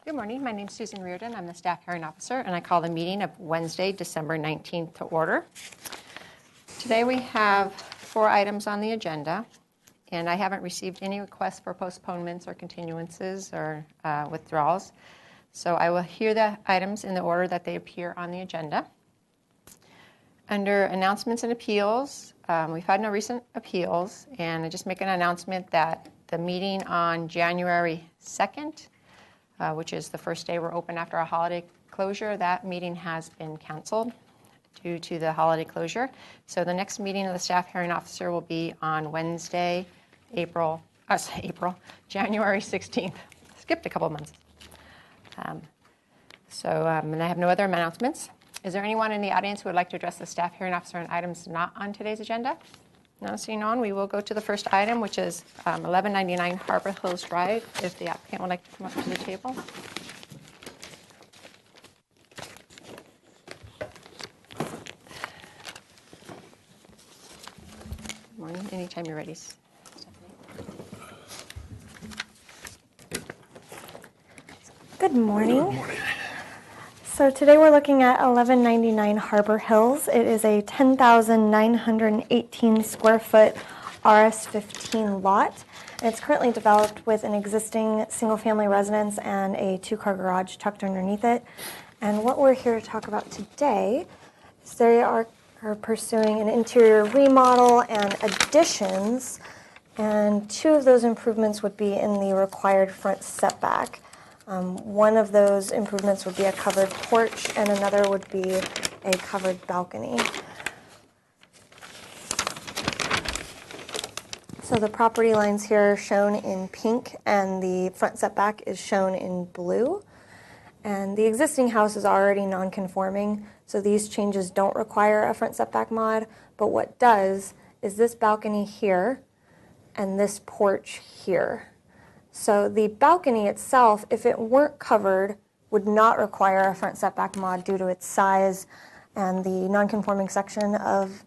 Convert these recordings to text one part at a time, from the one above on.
Good morning. My name is Susan Reardon. I'm the staff hearing officer, and I call the meeting of Wednesday, December 19th to order. Today we have 4 items on the agenda, and I haven't received any requests for postponements or continuances or withdrawals. So I will hear the items in the order that they appear on the agenda. Under announcements and appeals, we've had no recent appeals, and I just make an announcement that the meeting on January 2nd, which is the first day we're open after our holiday closure, that meeting has been canceled due to the holiday closure. So the next meeting of the staff hearing officer will be on Wednesday, January 16th. Skipped a couple months. And I have no other announcements. Is there anyone in the audience who would like to address the staff hearing officer on items not on today's agenda? No, seeing none, we will go to the first item, which is 1199 Harbor Hills Drive, if the applicant would like to come up to the table. Good morning. Anytime you're ready. Good morning. Good morning. So today we're looking at 1199 Harbor Hills. It is a 10,918 square foot RS15 lot. And it's currently developed with an existing single-family residence and a 2-car garage tucked underneath it. And what we're here to talk about today is they are pursuing an interior remodel and additions. And 2 of those improvements would be in the required front setback. One of those improvements would be a covered porch, and another would be a covered balcony. So the property lines here are shown in pink, and the front setback is shown in blue. And the existing house is already non-conforming, so these changes don't require a front setback mod. But what does is this balcony here and this porch here. So the balcony itself, if it weren't covered, would not require a front setback mod due to its size and the non-conforming section of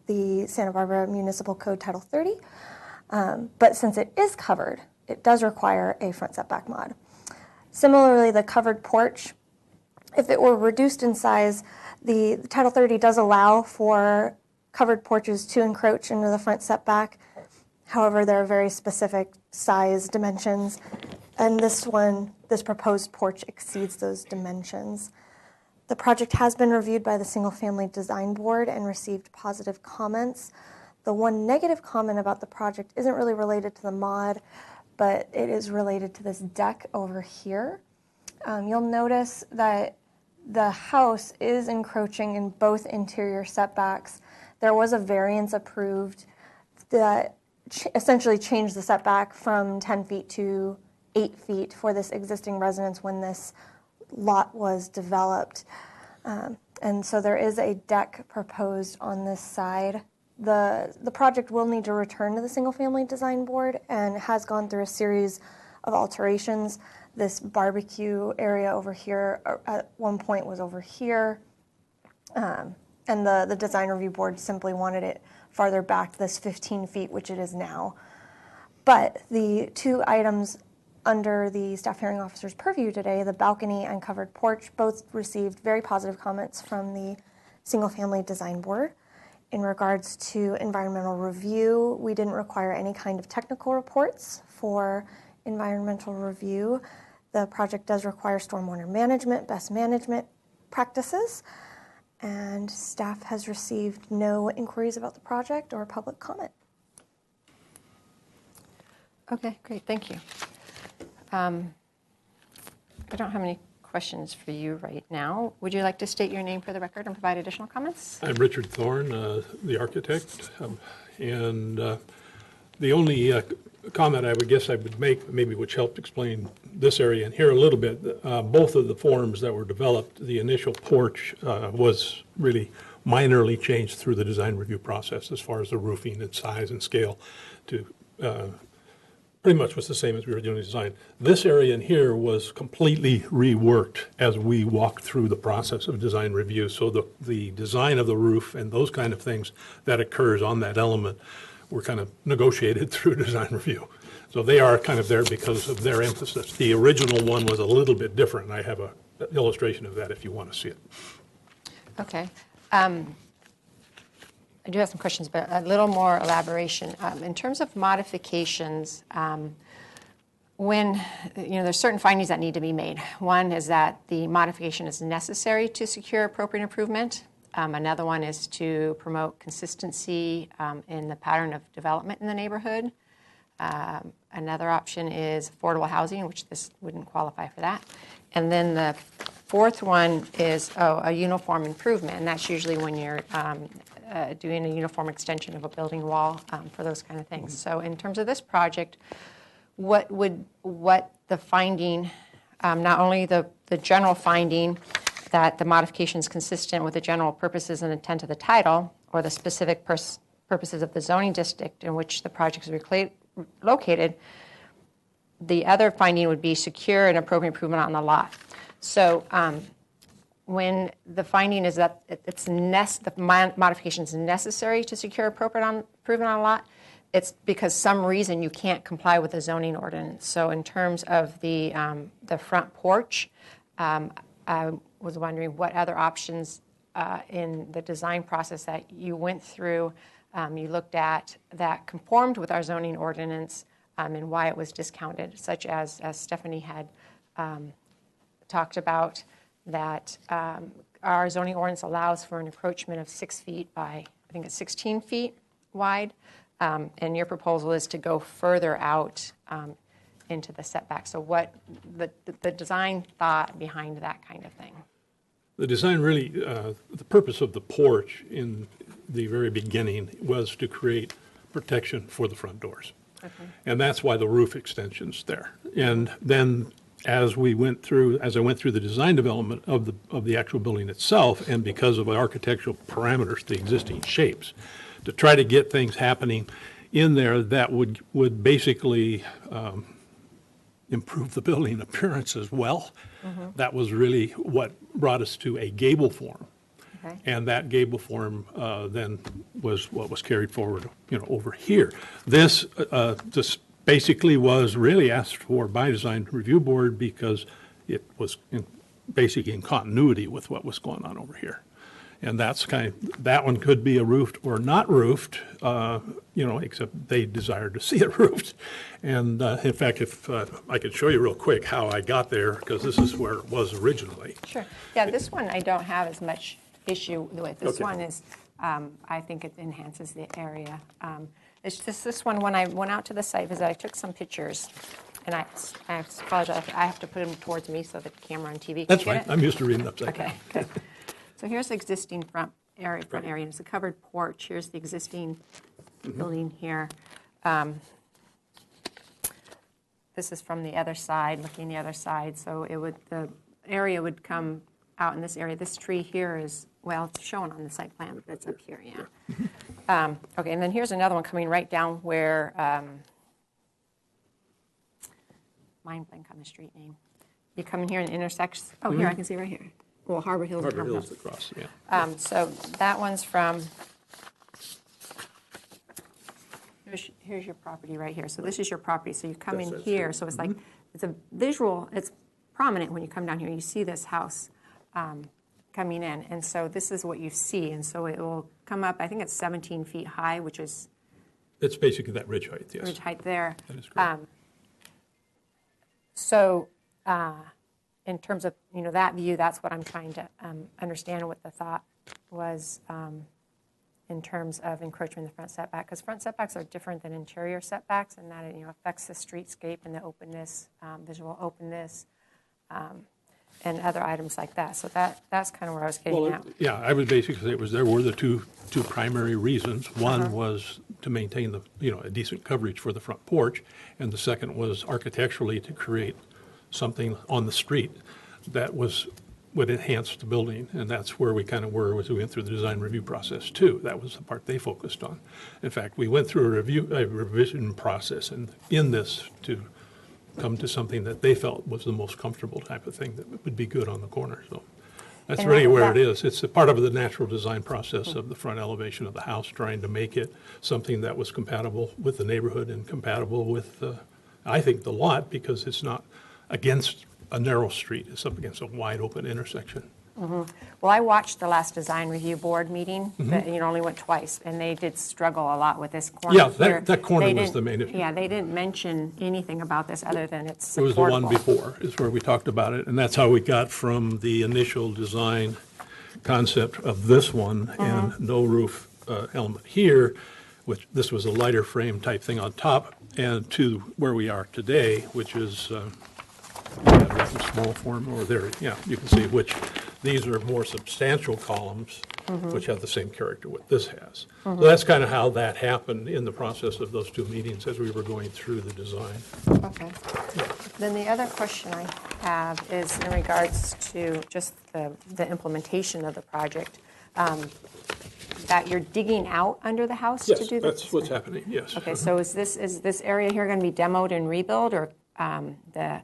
the Santa Barbara Municipal Code Title 30. But since it is covered, it does require a front setback mod. Similarly, the covered porch, if it were reduced in size, the Title 30 does allow for covered porches to encroach into the front setback. However, there are very specific size dimensions, and this proposed porch exceeds those dimensions. The project has been reviewed by the Single Family Design Board and received positive comments. The one negative comment about the project isn't really related to the mod, but it is related to this deck over here. You'll notice that the house is encroaching in both interior setbacks. There was a variance approved that essentially changed the setback from 10 feet to 8 feet for this existing residence when this lot was developed. And so there is a deck proposed on this side. The project will need to return to the Single Family Design Board and has gone through a series of alterations. This barbecue area over here at one point was over here. And the Design Review Board simply wanted it farther back, this 15 feet, which it is now. But the 2 items under the staff hearing officer's purview today, the balcony and covered porch, both received very positive comments from the Single Family Design Board. In regards to environmental review, we didn't require any kind of technical reports for environmental review. The project does require stormwater management, best management practices, and staff has received no inquiries about the project or public comment. Okay, great, thank you. I don't have any questions for you right now. Would you like to state your name for the record and provide additional comments? I'm Richard Thorne, the architect, and the only comment I would make, maybe which helped explain this area and here a little bit, both of the forms that were developed, the initial porch was really minorly changed through the design review process as far as the roofing and size and scale to pretty much was the same as we were doing the design. This area in here was completely reworked as we walked through the process of design review. So the design of the roof and those kind of things that occurs on that element were kind of negotiated through design review. So they are kind of there because of their emphasis. The original one was a little bit different, and I have an illustration of that if you want to see it. Okay. I do have some questions, but a little more elaboration. In terms of modifications, when, there's certain findings that need to be made. One is that the modification is necessary to secure appropriate improvement. Another one is to promote consistency in the pattern of development in the neighborhood. Another option is affordable housing, which this wouldn't qualify for that. And then the fourth one is a uniform improvement, and that's usually when you're doing a uniform extension of a building wall for those kind of things. So in terms of this project, what the finding, not only the general finding that the modification is consistent with the general purposes and intent of the title, or the specific purposes of the zoning district in which the project is located, the other finding would be secure and appropriate improvement on the lot. So when the finding is that the modification is necessary to secure appropriate improvement on a lot, it's because some reason you can't comply with the zoning ordinance. So in terms of the front porch, I was wondering what other options in the design process that you went through, you looked at that conformed with our zoning ordinance and why it was discounted, such as Stephanie had talked about, that our zoning ordinance allows for an encroachment of 6 feet by, I think it's 16 feet wide, and your proposal is to go further out into the setback. So what the design thought behind that kind of thing? The design really, the purpose of the porch in the very beginning was to create protection for the front doors. Okay. And that's why the roof extension's there. And then as I went through the design development of the actual building itself, and because of architectural parameters, the existing shapes, to try to get things happening in there that would basically improve the building appearance as well. Mm-hmm. That was really what brought us to a gable form. Okay. And that gable form then was what was carried forward, over here. This basically was really asked for by Design Review Board because it was basically in continuity with what was going on over here. And that's that one could be a roofed or not roofed, except they desired to see it roofed. And in fact, if I could show you real quick how I got there, because this is where it was originally. Sure. Yeah, this one I don't have as much issue with. This Okay. one is, I think it enhances the area. It's just this one, when I went out to the site visit, I took some pictures. And I apologize, I have to put them towards me so the camera on TV can That's get fine. it. I'm used to reading upside down. Okay, good. So here's the existing front area. And it's a covered porch. Here's the existing building here. This is from the other side, looking the other side. So the area would come out in this area. This tree here is, well, it's shown on the site plan, but it's up here, yeah. Okay, and then here's another one coming right down where, mind blank on the street name. You come in here and it intersects, here, I can see right here. Well, Harbor Hills. Harbor Hills across, yeah. So that one's from, here's your property right here. So this is your property. So you come in here. So it's like, it's a visual, it's prominent when you come down here. You see this house coming in. And so this is what you see. And so it will come up, I think it's 17 feet high, which is. It's basically that ridge height, yes. Ridge height there. That is correct. In terms of, that view, that's what I'm trying to understand what the thought was in terms of encroachment in the front setback. Because front setbacks are different than interior setbacks, and that it affects the streetscape and the openness, visual openness, and other items like that. So that's kind of where I was getting at. Yeah, I would basically say there were the two primary reasons. One was to maintain a decent coverage for the front porch, and the second was architecturally to create something on the street that would enhance the building, and that's where we kind of were as we went through the design review process too. That was the part they focused on. In fact, we went through a revision process and in this to come to something that they felt was the most comfortable type of thing that would be good on the corner. So That's And really where that- it is. It's a part of the natural design process of the front elevation of the house, trying to make it something that was compatible with the neighborhood and compatible with, I think, the lot, because it's not against a narrow street. It's up against a wide open intersection. Well, I watched the last design review board meeting, but, only went twice, and they did struggle a lot with this corner Yeah, here. that corner They was didn't- the main issue. Yeah, they didn't mention anything about this other than it's It was the one supportable. before, is where we talked about it, and that's how we got from the initial design concept of this one and no roof element here, which this was a lighter frame type thing on top, and to where we are today, which is in small form, or there, yeah, you can see which, these are more substantial columns, which have the same character what this has. So that's kind of how that happened in the process of those two meetings as we were going through the design. Okay. Then the other question I have is in regards to just the implementation of the project, that you're digging out under the house to Yes, do this? that's what's happening, yes. Okay, so is this area here going to be demoed and rebuilt, or the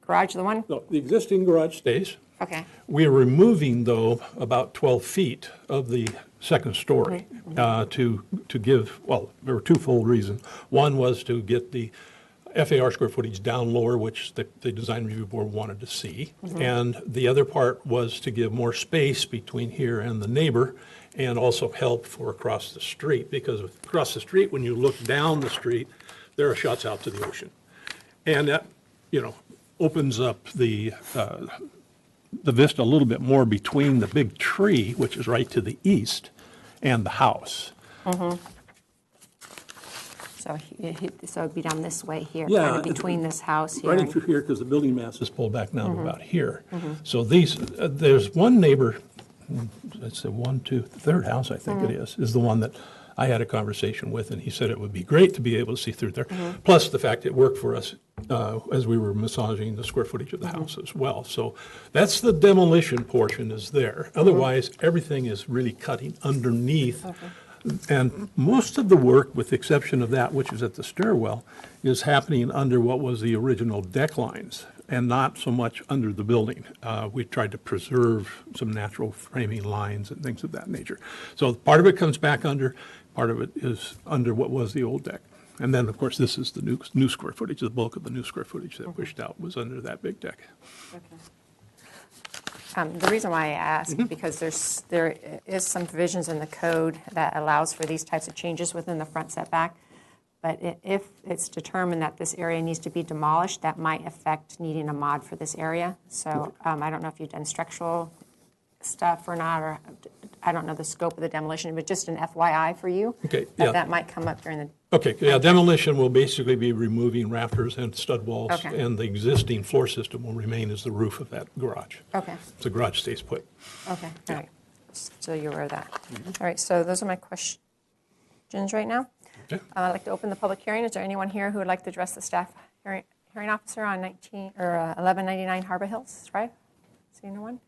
garage, the one? No, the existing garage stays. Okay, We are removing, though, about 12 feet of the second story to give, well, there were twofold reasons. One was to get the FAR square footage down lower, which the design review board wanted to see. And the other part was to give more space between here and the neighbor, and also help for across the street, because across the street, when you look down the street, there are shots out to the ocean. And that, opens up the vista a little bit more between the big tree, which is right to the east, and the house. so it'd be down this way here, Yeah, kind of between this house here. Right in and- through here, because the building mass is pulled back now to about here. So these, there's one neighbor, that's the third house, I think it is the one that I had a conversation with, and he said it would be great to be able to see through there. Plus the fact it worked for us as we were massaging the square footage of the house as well. So that's the demolition portion is there. Otherwise, everything is really cutting underneath. And most of the work, with the exception of that, which is at the stairwell, is happening under what was the original deck lines and not so much under the building. We tried to preserve some natural framing lines and things of that nature. So part of it comes back under, part of it is under what was the old deck. And then, of course, this is the new square footage. The bulk of the new square footage that pushed out was under that big deck. The reason why I ask, because there is some provisions in the code that allows for these types of changes within the front setback. But if it's determined that this area needs to be demolished, that might affect needing a mod for this area. So I don't know if you've done structural stuff or not, or I don't know the scope of the demolition, but just an FYI for you. Okay, yeah. That might come up during the, Okay, yeah, demolition will basically be removing rafters and stud walls. Okay. And the existing floor system will remain as the roof of that garage. okay, The garage stays put. okay, all right. So you're aware of that. All right, so those are my questions right now. Okay. I'd like to open the public hearing. Is there anyone here who would like to address the staff hearing officer on 1199 Harbor Hills Drive? See no one?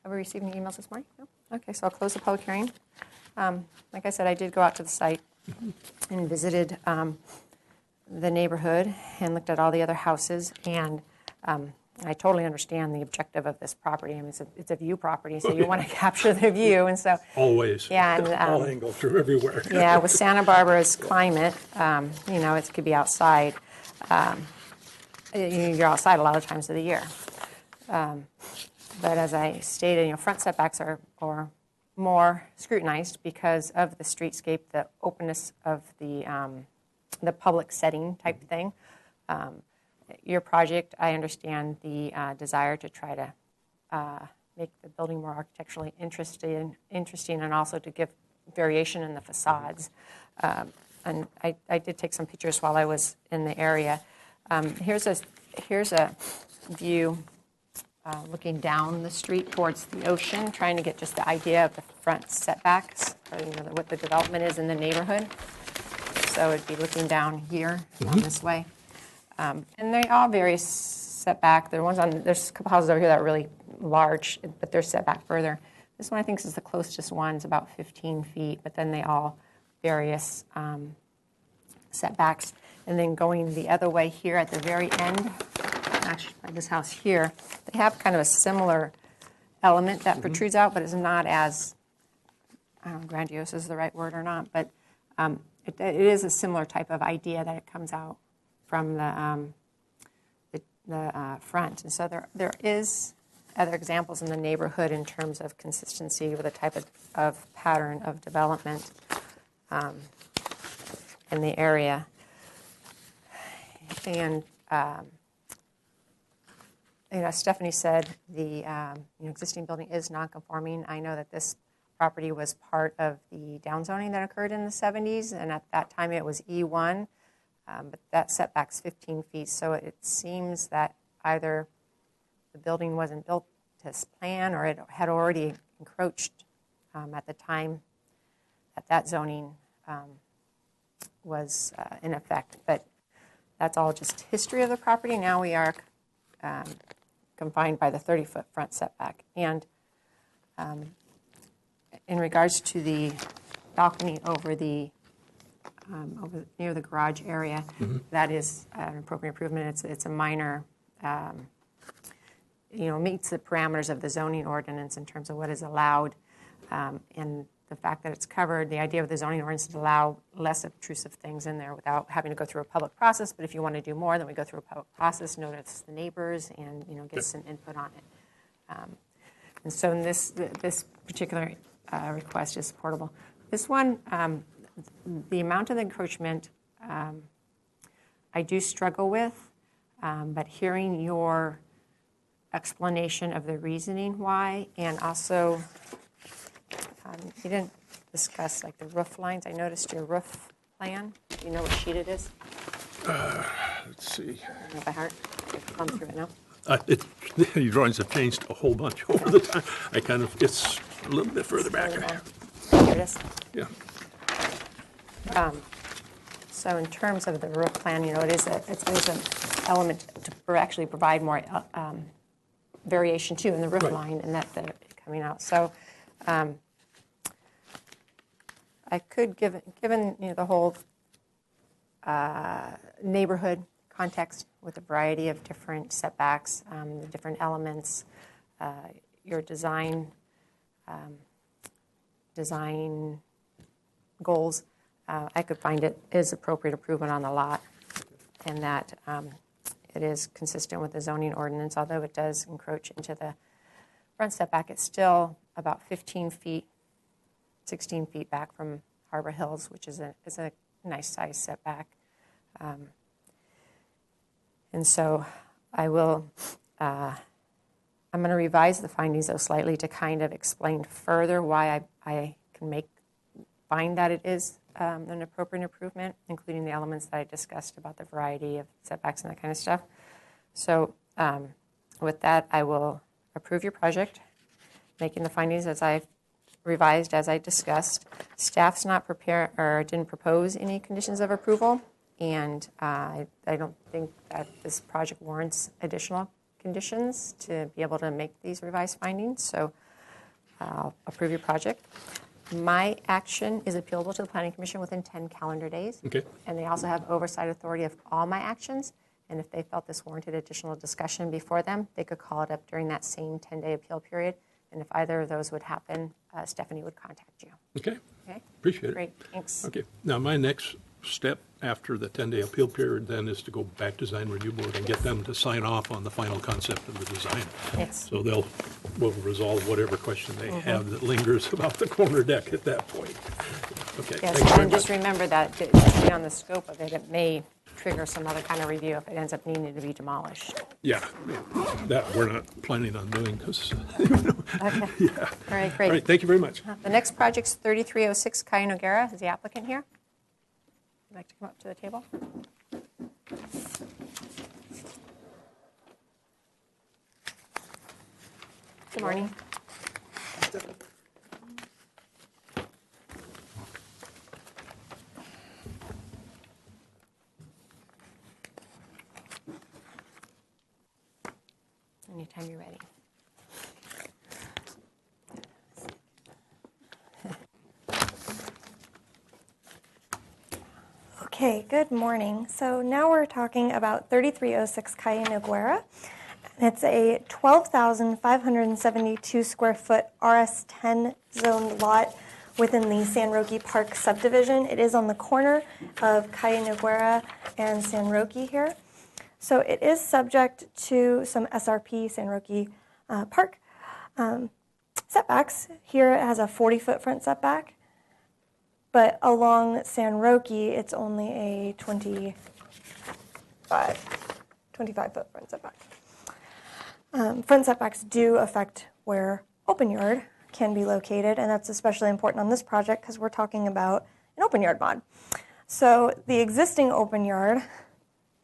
Have we received any emails this morning? No? Okay, so I'll close the public hearing. Like I said, I did go out to the site and visited the neighborhood and looked at all the other houses, and I totally understand the objective of this property. I mean, it's a view property, so you want to capture the view, and so Always. Yeah, and, All angles through everywhere. yeah, with Santa Barbara's climate, it could be outside. You're outside a lot of times of the year. But as I stated, front setbacks are more scrutinized because of the streetscape, the openness of the public setting type thing. Your project, I understand the desire to try to make the building more architecturally interesting, and also to give variation in the facades. And I did take some pictures while I was in the area. Here's a view looking down the street towards the ocean, trying to get just the idea of the front setbacks, or what the development is in the neighborhood. So it'd be looking down here, down this way. And they all vary setback. There's a couple houses over here that are really large, but they're set back further. This one I think is the closest one, it's about 15 feet, but then they all various setbacks. And then going the other way here at the very end, actually by this house here, they have kind of a similar element that protrudes out, but it's not as, I don't know, grandiose is the right word or not, but it is a similar type of idea that it comes out from the front. And so there is other examples in the neighborhood in terms of consistency with the type of pattern of development in the area. And Stephanie said the existing building is non-conforming. I know that this property was part of the downzoning that occurred in the 70s, and at that time it was E1, but that setback's 15 feet. So it seems that either the building wasn't built to this plan or it had already encroached at the time that that zoning was in effect. But that's all just history of the property. Now we are confined by the 30-foot front setback. And in regards to the balcony over near the garage area, that is an appropriate improvement. It's a minor, meets the parameters of the zoning ordinance in terms of what is allowed, and the fact that it's covered. The idea of the zoning ordinance is to allow less obtrusive things in there without having to go through a public process. But if you want to do more, then we go through a public process, notice the neighbors, and get some input on it. And so in this particular request is supportable. This one, the amount of encroachment, I do struggle with, but hearing your explanation of the reasoning why, and also you didn't discuss like the roof lines. I noticed your roof plan. Do you know what sheet it is? Let's see. I don't know by heart. I've gone through it now. Your drawings have changed a whole bunch over the time. It's a little bit further back. Here it is. Yeah. So in terms of the roof plan, there's an element to actually provide more variation too in the roof Right. line, and that they're coming out. So I could, given the whole neighborhood context with a variety of different setbacks, the different elements, your design goals, I could find it is appropriate improvement on the lot, and that it is consistent with the zoning ordinance. Although it does encroach into the front setback, it's still about 15 feet, 16 feet back from Harbor Hills, which is a nice size setback. And so I will, I'm going to revise the findings though slightly to kind of explain further why I can find that it is an appropriate improvement, including the elements that I discussed about the variety of setbacks and that kind of stuff. So with that, I will approve your project, making the findings as I revised as I discussed. Staff's not prepared or didn't propose any conditions of approval, and I don't think that this project warrants additional conditions to be able to make these revised findings. So I'll approve your project. My action is appealable to the Planning Commission within 10 calendar days. Okay. And they also have oversight authority of all my actions. And if they felt this warranted additional discussion before them, they could call it up during that same 10-day appeal period. And if either of those would happen, Stephanie would contact you. Okay. Okay? Appreciate it. Great, thanks. Okay. Now, my next step after the 10-day appeal period then is to go back to Design Review Board and get them to sign off on the final concept of the design. Yes. So we'll resolve whatever question they have that lingers about the corner deck at that point. Okay. Yes, Thank you very and just much. remember that depending on the scope of it, it may trigger some other kind of review if it ends up needing to be demolished. Yeah, that we're not planning on doing because, Okay. yeah. All right, All great. right, thank you very much. The next project's 3306 Cayo Noguera. Is the applicant here? Would you like to come up to the table? Good morning. Anytime you're ready. Okay, good morning. So now we're talking about 3306 Cayo Noguera. It's a 12,572 square foot RS10 zoned lot within the San Roque Park subdivision. It is on the corner of Calle Noguera and San Roque here. So it is subject to some SRP, San Roque Park setbacks. Here it has a 40-foot front setback, but along San Roque, it's only a 25-foot front setback. Front setbacks do affect where open yard can be located, and that's especially important on this project because we're talking about an open yard mod. So the existing open yard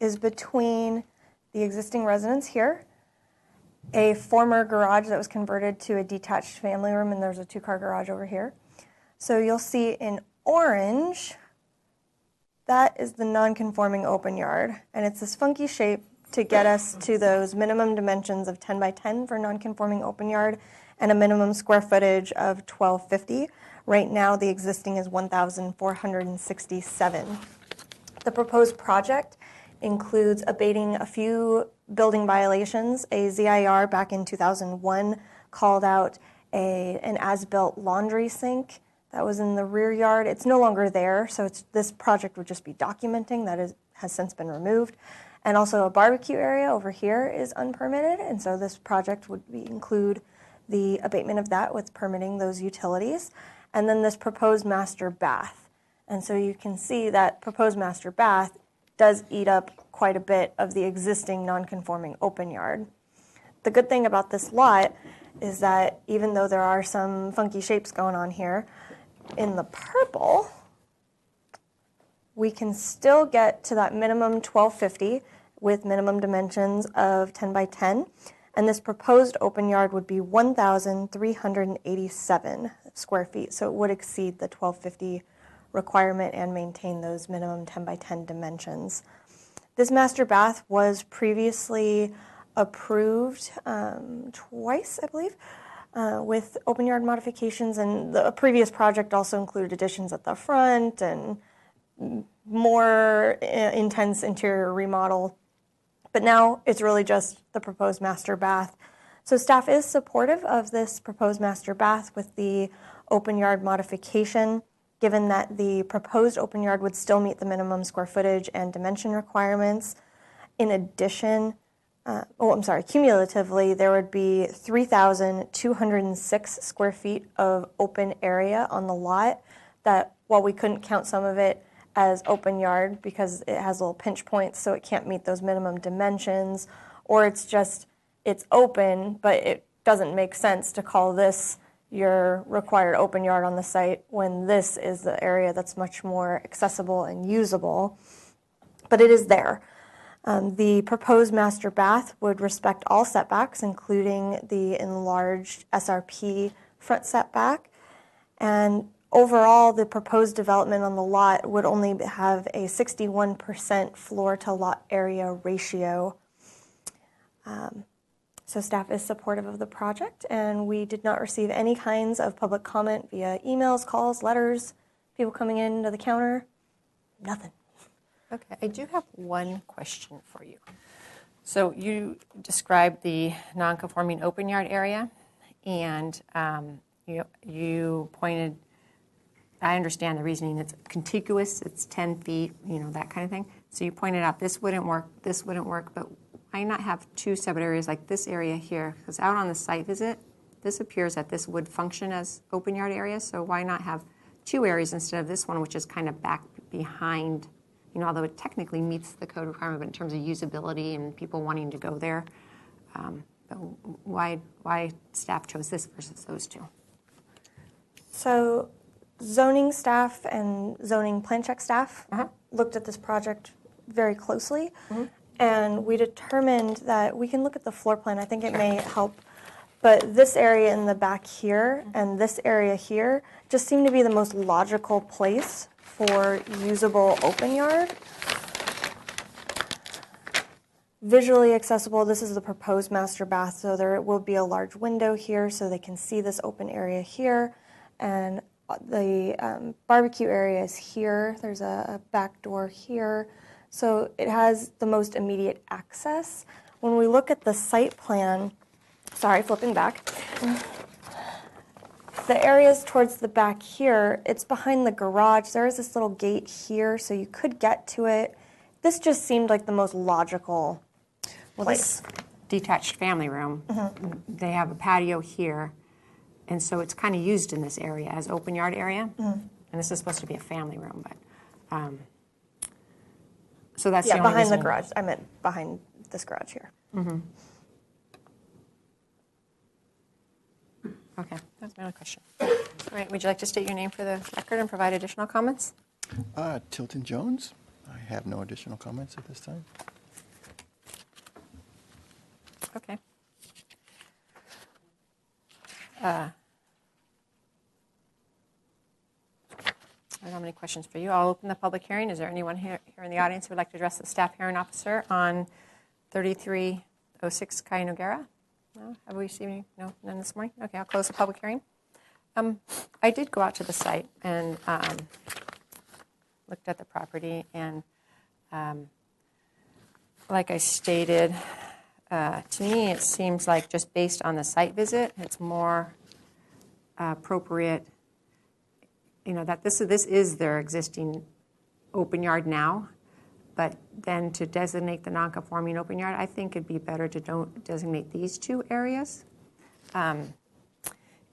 is between the existing residence here, a former garage that was converted to a detached family room, and there's a 2-car garage over here. So you'll see in orange, that is the non-conforming open yard, and it's this funky shape to get us to those minimum dimensions of 10 by 10 for non-conforming open yard and a minimum square footage of 1250. Right now, the existing is 1,467. The proposed project includes abating a few building violations. A ZIR back in 2001 called out an as-built laundry sink that was in the rear yard. It's no longer there, so this project would just be documenting that has since been removed. And also a barbecue area over here is unpermitted, and so this project would include the abatement of that with permitting those utilities. And then this proposed master bath. And so you can see that proposed master bath does eat up quite a bit of the existing non-conforming open yard. The good thing about this lot is that even though there are some funky shapes going on here, in the purple, we can still get to that minimum 1250 with minimum dimensions of 10 by 10. And this proposed open yard would be 1,387 square feet. So it would exceed the 1250 requirement and maintain those minimum 10 by 10 dimensions. This master bath was previously approved twice, I believe, with open yard modifications, and the previous project also included additions at the front and more intense interior remodel. But now it's really just the proposed master bath. So staff is supportive of this proposed master bath with the open yard modification, given that the proposed open yard would still meet the minimum square footage and dimension requirements. In addition, cumulatively, there would be 3,206 square feet of open area on the lot that, while we couldn't count some of it as open yard because it has little pinch points, so it can't meet those minimum dimensions, or it's open, but it doesn't make sense to call this your required open yard on the site when this is the area that's much more accessible and usable. But it is there. The proposed master bath would respect all setbacks, including the enlarged SRP front setback. And overall, the proposed development on the lot would only have a 61% floor to lot area ratio. So staff is supportive of the project, and we did not receive any kinds of public comment via emails, calls, letters, people coming in to the counter, nothing. Okay, I do have one question for you. So you described the non-conforming open yard area, and you pointed, I understand the reasoning, it's contiguous, it's 10 feet, that kind of thing. So you pointed out this wouldn't work, but why not have two separate areas like this area here? Because out on the site visit, this appears that this would function as open yard area, so why not have two areas instead of this one, which is kind of back behind, although it technically meets the code requirement, but in terms of usability and people wanting to go there, why staff chose this versus those two? So zoning staff and zoning plan check staff looked at this project very closely, and we determined that we can look at the floor plan. I think it may help, but this area in the back here and this area here just seem to be the most logical place for usable open yard. Visually accessible, this is the proposed master bath, so there will be a large window here so they can see this open area here, and the barbecue area is here. There's a back door here, so it has the most immediate access. when we look at the site plan, sorry, flipping back, the areas towards the back here, it's behind the garage. There is this little gate here, so you could get to it. This just seemed like the most logical place. This detached family room, they have a patio here, and so it's kind of used in this area as open yard area. And this is supposed to be a family room, but so that's the Yeah, only behind the reason. garage. I meant behind this garage here. Okay, that's my only question. All right, would you like to state your name for the record and provide additional comments? Tilton Jones. I have no additional comments at this time. Okay. I don't have any questions for you. I'll open the public hearing. Is there anyone here in the audience who would like to address the staff hearing officer on 3306 Cayuga? No? Have we received any? No, none this morning? Okay, I'll close the public hearing. I did go out to the site and looked at the property, and like I stated, to me it seems like just based on the site visit, it's more appropriate, that this is their existing open yard now, but then to designate the non-conforming open yard, I think it'd be better to don't designate these two areas. And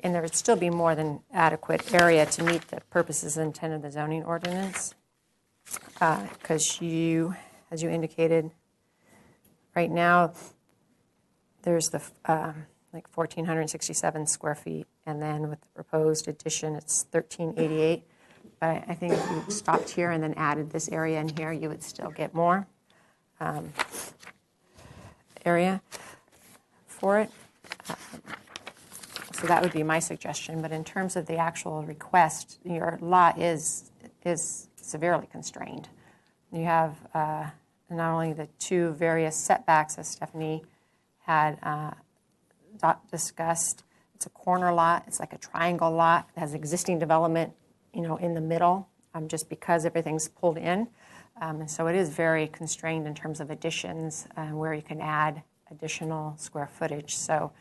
there would still be more than adequate area to meet the purposes and intent of the zoning ordinance. Because you, as you indicated, right now, there's the like 1,467 square feet, and then with the proposed addition, it's 1,388. But I think if you stopped here and then added this area in here, you would still get more area for it. So that would be my suggestion. But in terms of the actual request, your lot is severely constrained. You have not only the two various setbacks, as Stephanie had discussed. It's a corner lot. It's like a triangle lot. It has existing development, in the middle, just because everything's pulled in. And so it is very constrained in terms of additions where you can add additional square footage. So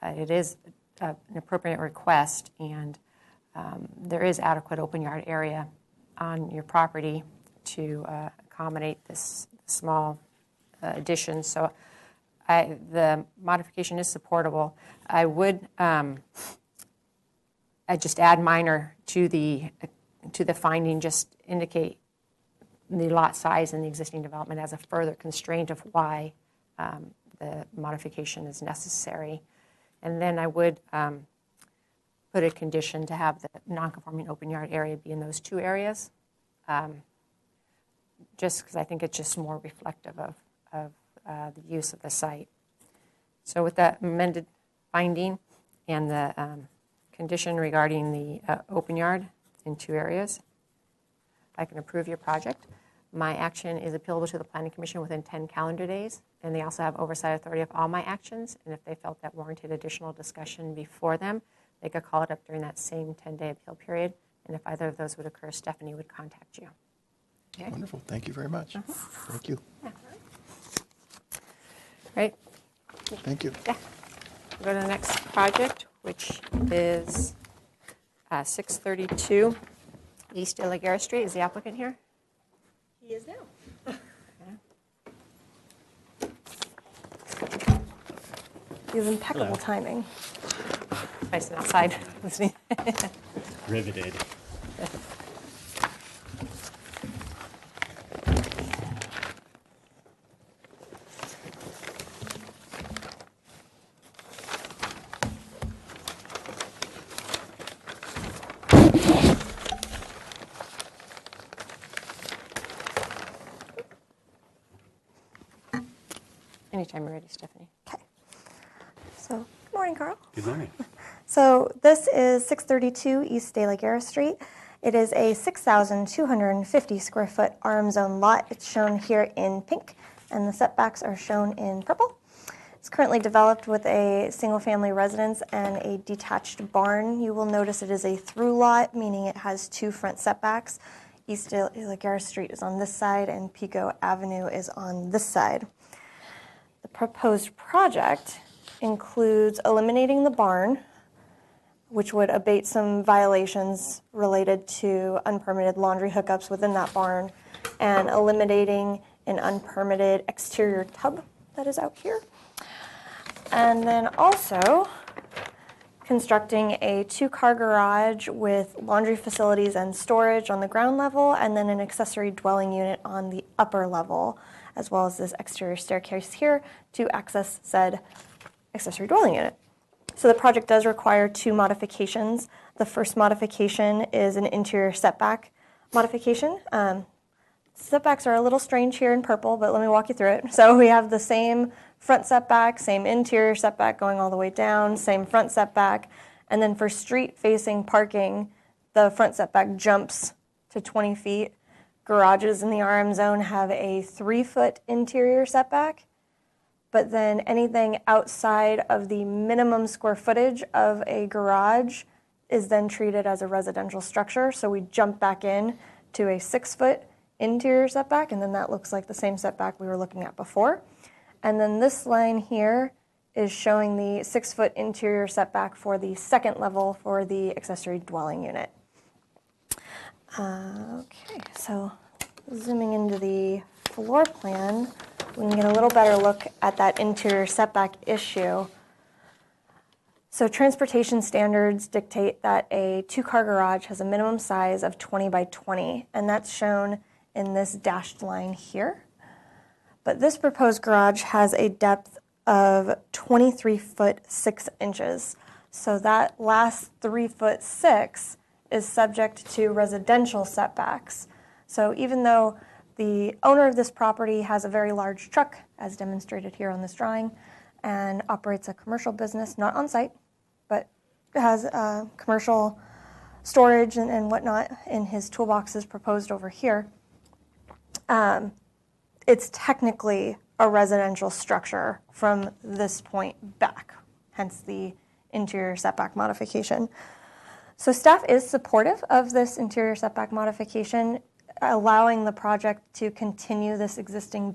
it is an appropriate request, and there is adequate open yard area on your property to accommodate this small addition. So the modification is supportable. I would I just add minor to the finding, just indicate the lot size in the existing development as a further constraint of why the modification is necessary. And then I would put a condition to have the non-conforming open yard area be in those two areas, just because I think it's just more reflective of the use of the site. So with that amended finding and the condition regarding the open yard in two areas, I can approve your project. My action is appealable to the Planning Commission within 10 calendar days, and they also have oversight authority of all my actions, and if they felt that warranted additional discussion before them, they could call it up during that same 10-day appeal period, and if either of those would occur, Stephanie would contact you. Okay? Wonderful. Thank you very much. Thank you. Yeah. Right? Thank you. Yeah. We'll go to the next project, which is 632 East De La Guerra Street. Is the applicant here? He is now. You have impeccable timing. Nice and outside listening. Riveted. Anytime you're ready, Stephanie. Okay. So, good morning, Carl. Good morning. So this is 632 East De La Guerra Street. It is a 6,250 square foot RM zone lot. It's shown here in pink, and the setbacks are shown in purple. It's currently developed with a single-family residence and a detached barn. You will notice it is a through lot, meaning it has two front setbacks. East De La Guerra Street is on this side, and Pico Avenue is on this side. The proposed project includes eliminating the barn, which would abate some violations related to unpermitted laundry hookups within that barn, and eliminating an unpermitted exterior tub that is out here. And then also constructing a 2-car garage with laundry facilities and storage on the ground level, and then an accessory dwelling unit on the upper level, as well as this exterior staircase here to access said accessory dwelling unit. So the project does require 2 modifications. The first modification is an interior setback modification. Setbacks are a little strange here in purple, but let me walk you through it. So we have the same front setback, same interior setback going all the way down, same front setback, and then for street-facing parking, the front setback jumps to 20 feet. Garages in the RM zone have a 3-foot interior setback, but then anything outside of the minimum square footage of a garage is then treated as a residential structure. So we jump back in to a 6-foot interior setback, and then that looks like the same setback we were looking at before. And then this line here is showing the 6-foot interior setback for the second level for the accessory dwelling unit. Okay, so zooming into the floor plan, we can get a little better look at that interior setback issue. So transportation standards dictate that a 2-car garage has a minimum size of 20 by 20, and that's shown in this dashed line here. But this proposed garage has a depth of 23 foot 6 inches. So that last 3 foot 6 is subject to residential setbacks. So even though the owner of this property has a very large truck, as demonstrated here on this drawing, and operates a commercial business, not on site, but has commercial storage and whatnot in his toolboxes proposed over here, it's technically a residential structure from this point back, hence the interior setback modification. So staff is supportive of this interior setback modification, allowing the project to continue this existing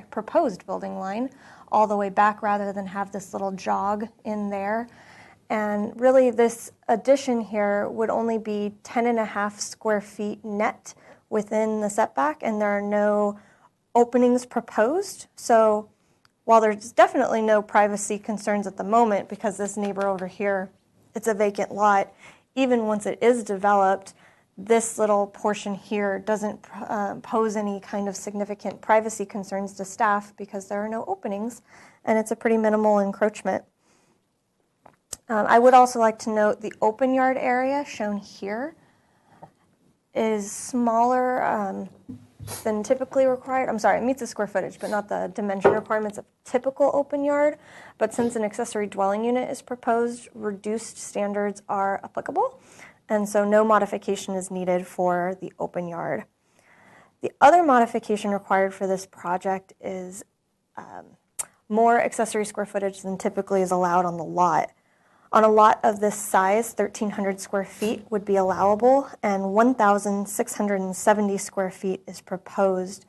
proposed building line all the way back rather than have this little jog in there. And really this addition here would only be 10.5 square feet net within the setback, and there are no openings proposed. So while there's definitely no privacy concerns at the moment because this neighbor over here, it's a vacant lot, even once it is developed, this little portion here doesn't pose any kind of significant privacy concerns to staff because there are no openings, and it's a pretty minimal encroachment. I would also like to note the open yard area shown here is smaller than typically required. I'm sorry, it meets the square footage, but not the dimension requirements of typical open yard. But since an accessory dwelling unit is proposed, reduced standards are applicable, and so no modification is needed for the open yard. The other modification required for this project is more accessory square footage than typically is allowed on the lot. On a lot of this size, 1,300 square feet would be allowable, and 1,670 square feet is proposed.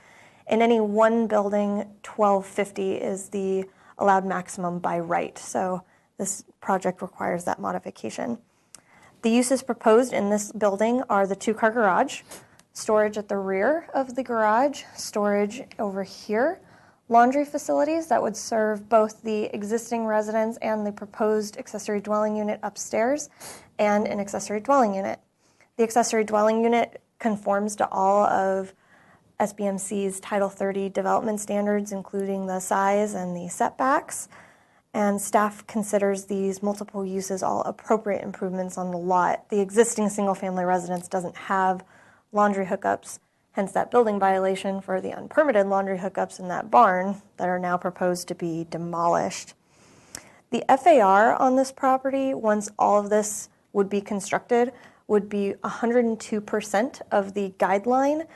In any one building, 1,250 is the allowed maximum by right, so this project requires that modification. The uses proposed in this building are the 2-car garage, storage at the rear of the garage, storage over here, laundry facilities that would serve both the existing residence and the proposed accessory dwelling unit upstairs, and an accessory dwelling unit. The accessory dwelling unit conforms to all of SBMC's Title 30 development standards, including the size and the setbacks, and staff considers these multiple uses all appropriate improvements on the lot. The existing single-family residence doesn't have laundry hookups, hence that building violation for the unpermitted laundry hookups in that barn that are now proposed to be demolished. The FAR on this property, once all of this would be constructed, would be 102% of the guideline.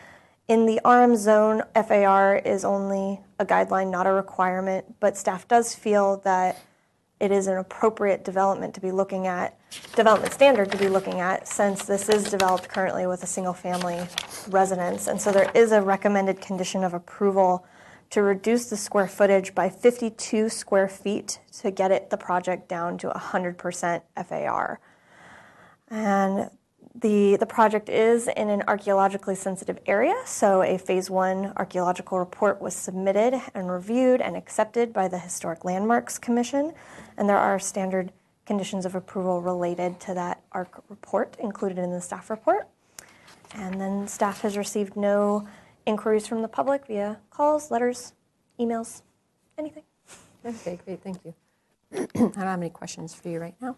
In the RM zone, FAR is only a guideline, not a requirement, but staff does feel that it is an appropriate development to be looking at, development standard to be looking at, since this is developed currently with a single-family residence. And so there is a recommended condition of approval to reduce the square footage by 52 square feet to get the project down to 100% FAR. And the project is in an archaeologically sensitive area, so a Phase 1 archaeological report was submitted and reviewed and accepted by the Historic Landmarks Commission, and there are standard conditions of approval related to that ARC report included in the staff report. And then staff has received no inquiries from the public via calls, letters, emails, anything. Okay, great, thank you. I don't have any questions for you right now.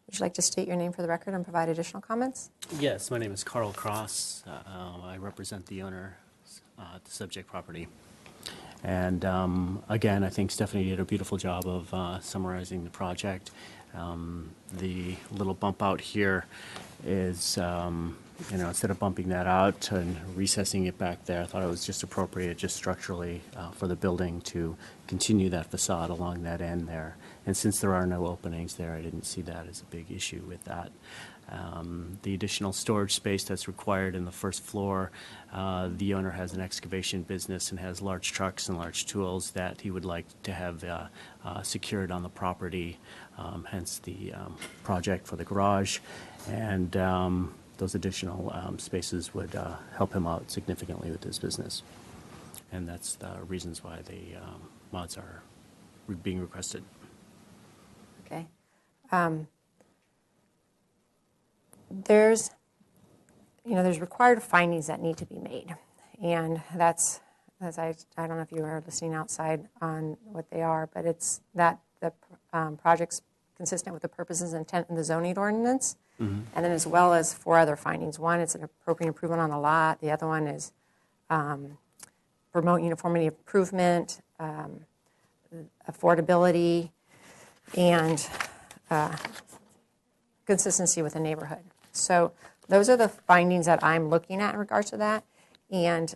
Would you like to state your name for the record and provide additional comments? Yes, my name is Carl Cross. I represent the owner at the subject property. And again, I think Stephanie did a beautiful job of summarizing the project. The little bump out here is, instead of bumping that out and recessing it back there, I thought it was just appropriate, just structurally, for the building to continue that facade along that end there. And since there are no openings there, I didn't see that as a big issue with that. The additional storage space that's required in the first floor, the owner has an excavation business and has large trucks and large tools that he would like to have secured on the property, hence the project for the garage. And those additional spaces would help him out significantly with his business. And that's the reasons why the mods are being requested. Okay. There's required findings that need to be made. And that's, as I don't know if you are listening outside on what they are, but it's that the project's consistent with the purposes and intent in the zoning ordinance. Mm-hmm. And then as well as 4 other findings. One is an appropriate improvement on the lot. The other one is promote uniformity of improvement, affordability, and consistency with the neighborhood. So those are the findings that I'm looking at in regards to that. And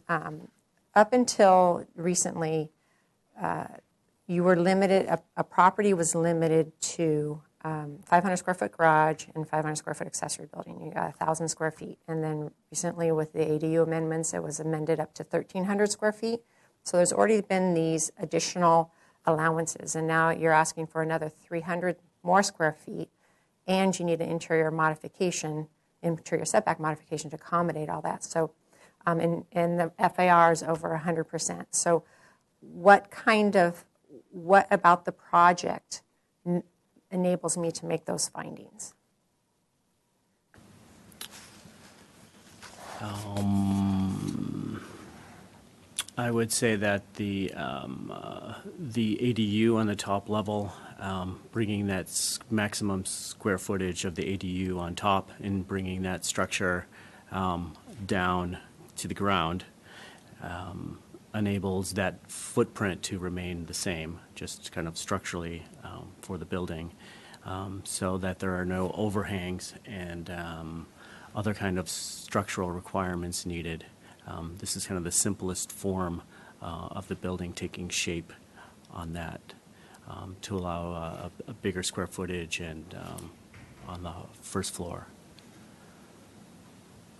up until recently, you were limited, a property was limited to 500 square foot garage and 500 square foot accessory building. You got 1,000 square feet. And then recently with the ADU amendments, it was amended up to 1,300 square feet. So there's already been these additional allowances. And now you're asking for another 300 more square feet. And you need an interior setback modification to accommodate all that. So, and the FAR is over 100%. So what about the project enables me to make those findings? I would say that the ADU on the top level, bringing that maximum square footage of the ADU on top and bringing that structure down to the ground enables that footprint to remain the same, just kind of structurally for the building, so that there are no overhangs and other kind of structural requirements needed. This is kind of the simplest form of the building taking shape on that to allow a bigger square footage and on the first floor.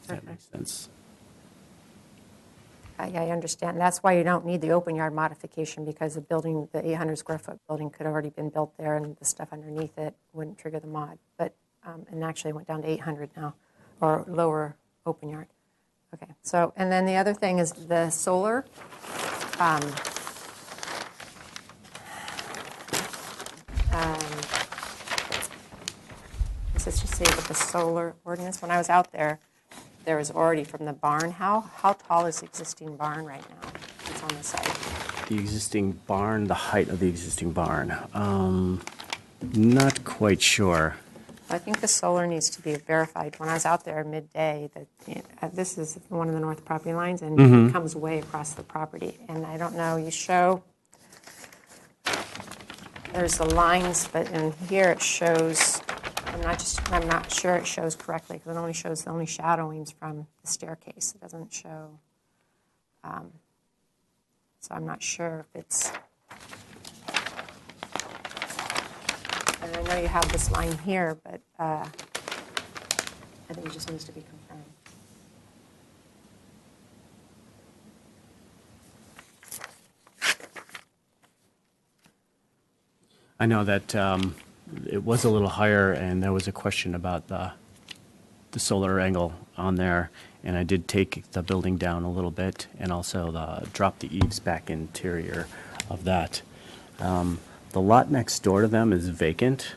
If that makes sense. I understand. That's why you don't need the open yard modification, because the building, the 800 square foot building could have already been built there and the stuff underneath it wouldn't trigger the mod. But, and actually it went down to 800 now, or lower open yard. Okay, so, and then the other thing is the solar. Let's just say with the solar ordinance, when I was out there, there was already from the barn. How tall is the existing barn right now? It's on the site. The existing barn, the height of the existing barn. Not quite sure. I think the solar needs to be verified. When I was out there midday, this is one of the north property lines, and it comes way across the property. And I don't know, you show, there's the lines, but in here it shows, I'm not sure it shows correctly, because it only shows the only shadowings from the staircase. It doesn't show, so I'm not sure if it's, and I know you have this line here, but I think it just needs to be confirmed. I know that it was a little higher, and there was a question about the solar angle on there, and I did take the building down a little bit, and also drop the eaves back interior of that. The lot next door to them is vacant.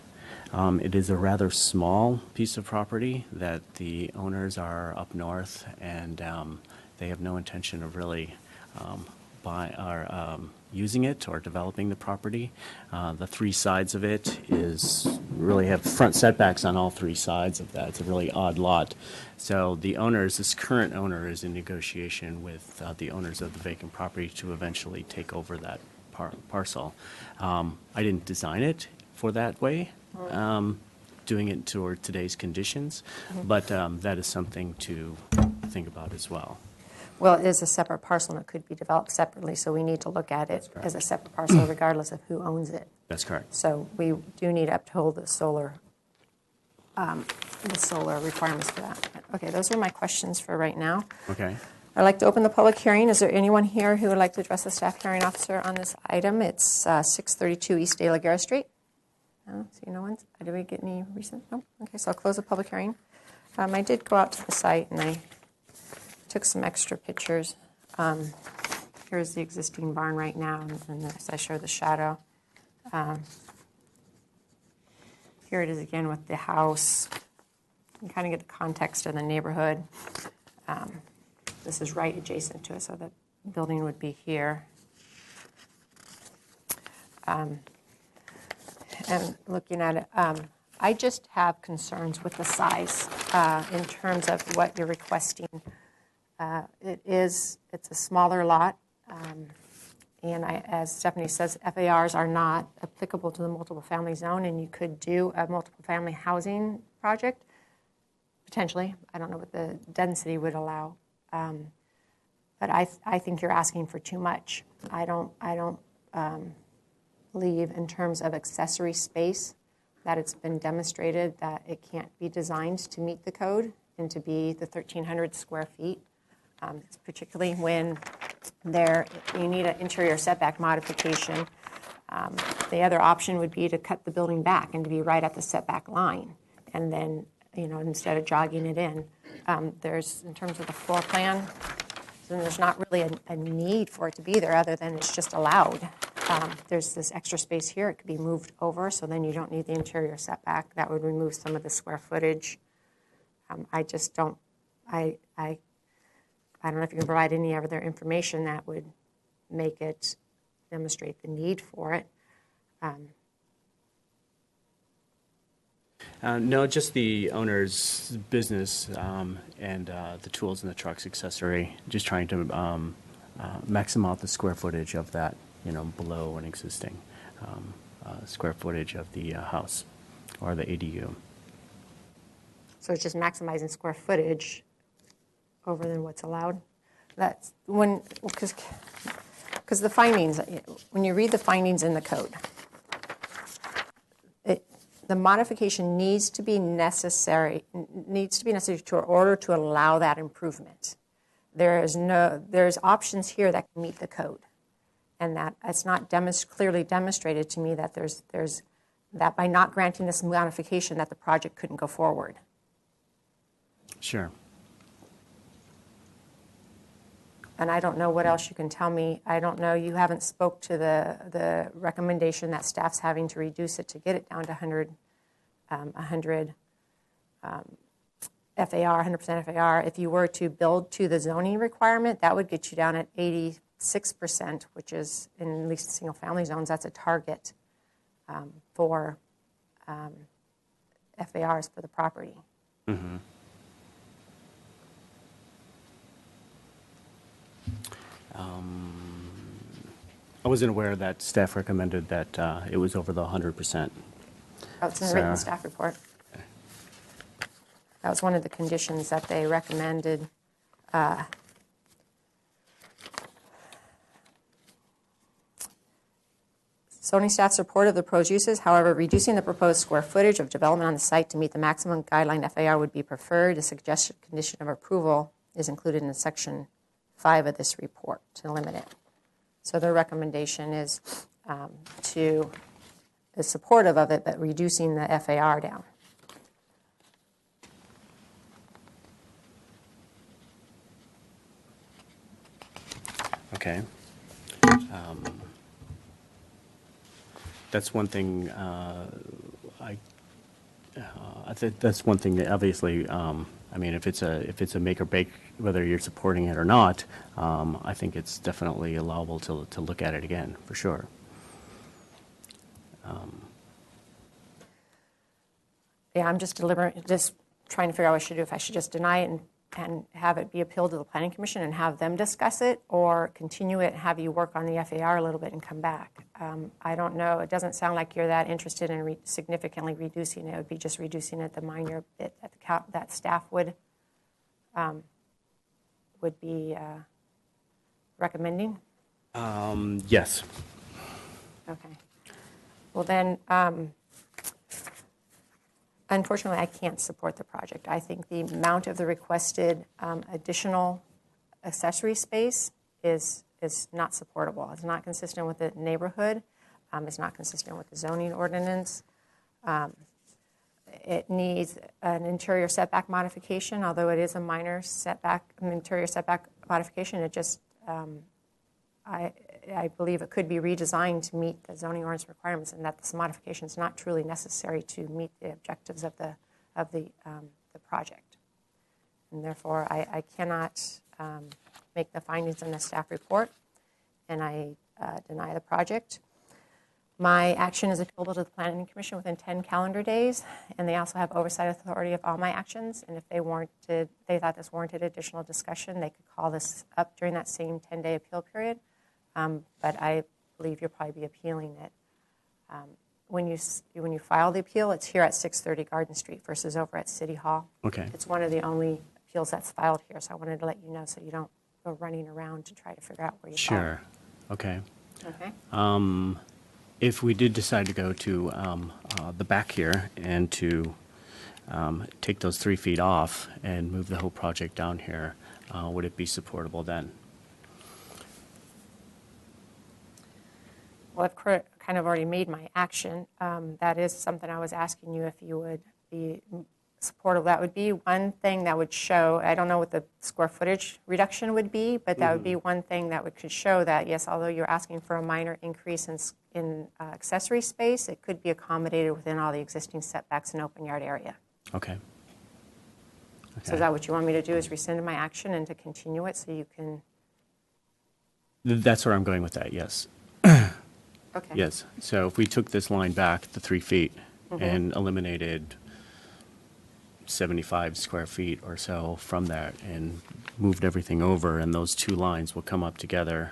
It is a rather small piece of property that the owners are up north, and they have no intention of really using it or developing the property. The three sides of it really have front setbacks on all three sides of that. It's a really odd lot. So this current owner is in negotiation with the owners of the vacant property to eventually take over that parcel. I didn't design it for that way, doing it toward today's conditions, but that is something to think about as well. Well, it is a separate parcel, and it could be developed separately, so we need to look at it as a separate parcel regardless of who owns it. That's correct. So we do need to uphold the solar requirements for that. Okay, those are my questions for right now. Okay. I'd like to open the public hearing. Is there anyone here who would like to address the staff hearing officer on this item? It's 632 East De La Guerra Street. No, see no one? Did we get any recent? No? Okay, so I'll close the public hearing. I did go out to the site, and I took some extra pictures. Here's the existing barn right now, and as I show the shadow. Here it is again with the house. You can kind of get the context of the neighborhood. This is right adjacent to it, so the building would be here. And looking at it, I just have concerns with the size in terms of what you're requesting. It's a smaller lot, and as Stephanie says, FARs are not applicable to the multiple family zone, and you could do a multiple family housing project, potentially. I don't know what the density would allow, but I think you're asking for too much. I don't believe in terms of accessory space that it's been demonstrated that it can't be designed to meet the code and to be the 1,300 square feet. Particularly when you need an interior setback modification. The other option would be to cut the building back and to be right at the setback line, and then instead of jogging it in. There's, in terms of the floor plan, then there's not really a need for it to be there other than it's just allowed. There's this extra space here. It could be moved over, so then you don't need the interior setback. That would remove some of the square footage. I just don't. I don't know if you can provide any other information that would make it demonstrate the need for it. No, just the owner's business and the tools and the trucks accessory, just trying to maximum out the square footage of that, below an existing square footage of the house or the ADU. So it's just maximizing square footage over than what's allowed. That's because the findings, when you read the findings in the code, the modification needs to be necessary to order to allow that improvement. There's options here that can meet the code, and that it's not clearly demonstrated to me that there's that by not granting this modification that the project couldn't go forward. Sure. And I don't know what else you can tell me. I don't know. You haven't spoke to the recommendation that staff's having to reduce it to get it down to 100 FAR, 100% FAR. If you were to build to the zoning requirement, that would get you down at 86%, which is, in at least single-family zones, that's a target for FARs for the property. Mm-hmm. I wasn't aware that staff recommended that it was over the 100%. Oh, it's in the written staff report. Okay. That was one of the conditions that they recommended. Zoning staff's support of the proposed uses, however, reducing the proposed square footage of development on the site to meet the maximum guideline FAR would be preferred. A suggested condition of approval is included in Section 5 of this report to limit it. So their recommendation is is supportive of it, but reducing the FAR down. Okay. That's one thing, I think that's one thing that obviously, I mean, if it's a make or break, whether you're supporting it or not, I think it's definitely allowable to look at it again, for sure. Yeah, I'm just trying to figure out what I should do, if I should just deny it and have it be appealed to the Planning Commission and have them discuss it, or continue it and have you work on the FAR a little bit and come back. I don't know. It doesn't sound like you're that interested in significantly reducing it. It would be just reducing it the minor bit that staff would be recommending. Yes. Okay. Well then, unfortunately, I can't support the project. I think the amount of the requested additional accessory space is not supportable. It's not consistent with the neighborhood. It's not consistent with the zoning ordinance. It needs an interior setback modification, although it is a minor interior setback modification. It just, I believe it could be redesigned to meet the zoning ordinance requirements, and that this modification is not truly necessary to meet the objectives of the project. And therefore, I cannot make the findings in the staff report, and I deny the project. My action is appealable to the Planning Commission within 10 calendar days, and they also have oversight authority of all my actions. And if they thought this warranted additional discussion, they could call this up during that same 10-day appeal period. But I believe you'll probably be appealing it. When you file the appeal, it's here at 630 Garden Street versus over at City Hall. Okay. It's one of the only appeals that's filed here, so I wanted to let you know so you don't go running around to try to figure out where you file. Sure. Okay. Okay. If we did decide to go to the back here and to take those 3 feet off and move the whole project down here, would it be supportable then? Well, I've kind of already made my action. That is something I was asking you if you would be supportive. That would be one thing that would show, I don't know what the square footage reduction would be, but that would be one thing that could show that, yes, although you're asking for a minor increase in accessory space, it could be accommodated within all the existing setbacks and open yard area. Okay. So is that what you want me to do, is rescind my action and to continue it so you can? That's where I'm going with that, yes. Okay. Yes. So if we took this line back, the 3 feet, and eliminated 75 square feet or so from that and moved everything over, and those 2 lines will come up together,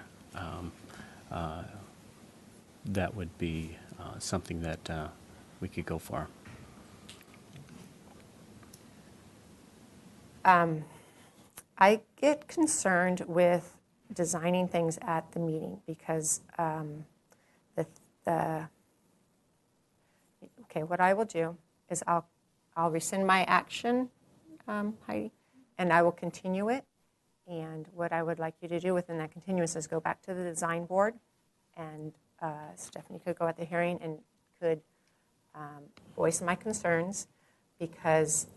that would be something that we could go for. I get concerned with designing things at the meeting because okay, what I will do is I'll rescind my action, Heidi, and I will continue it. And what I would like you to do within that continuance is go back to the design board, and Stephanie could go at the hearing and could voice my concerns, because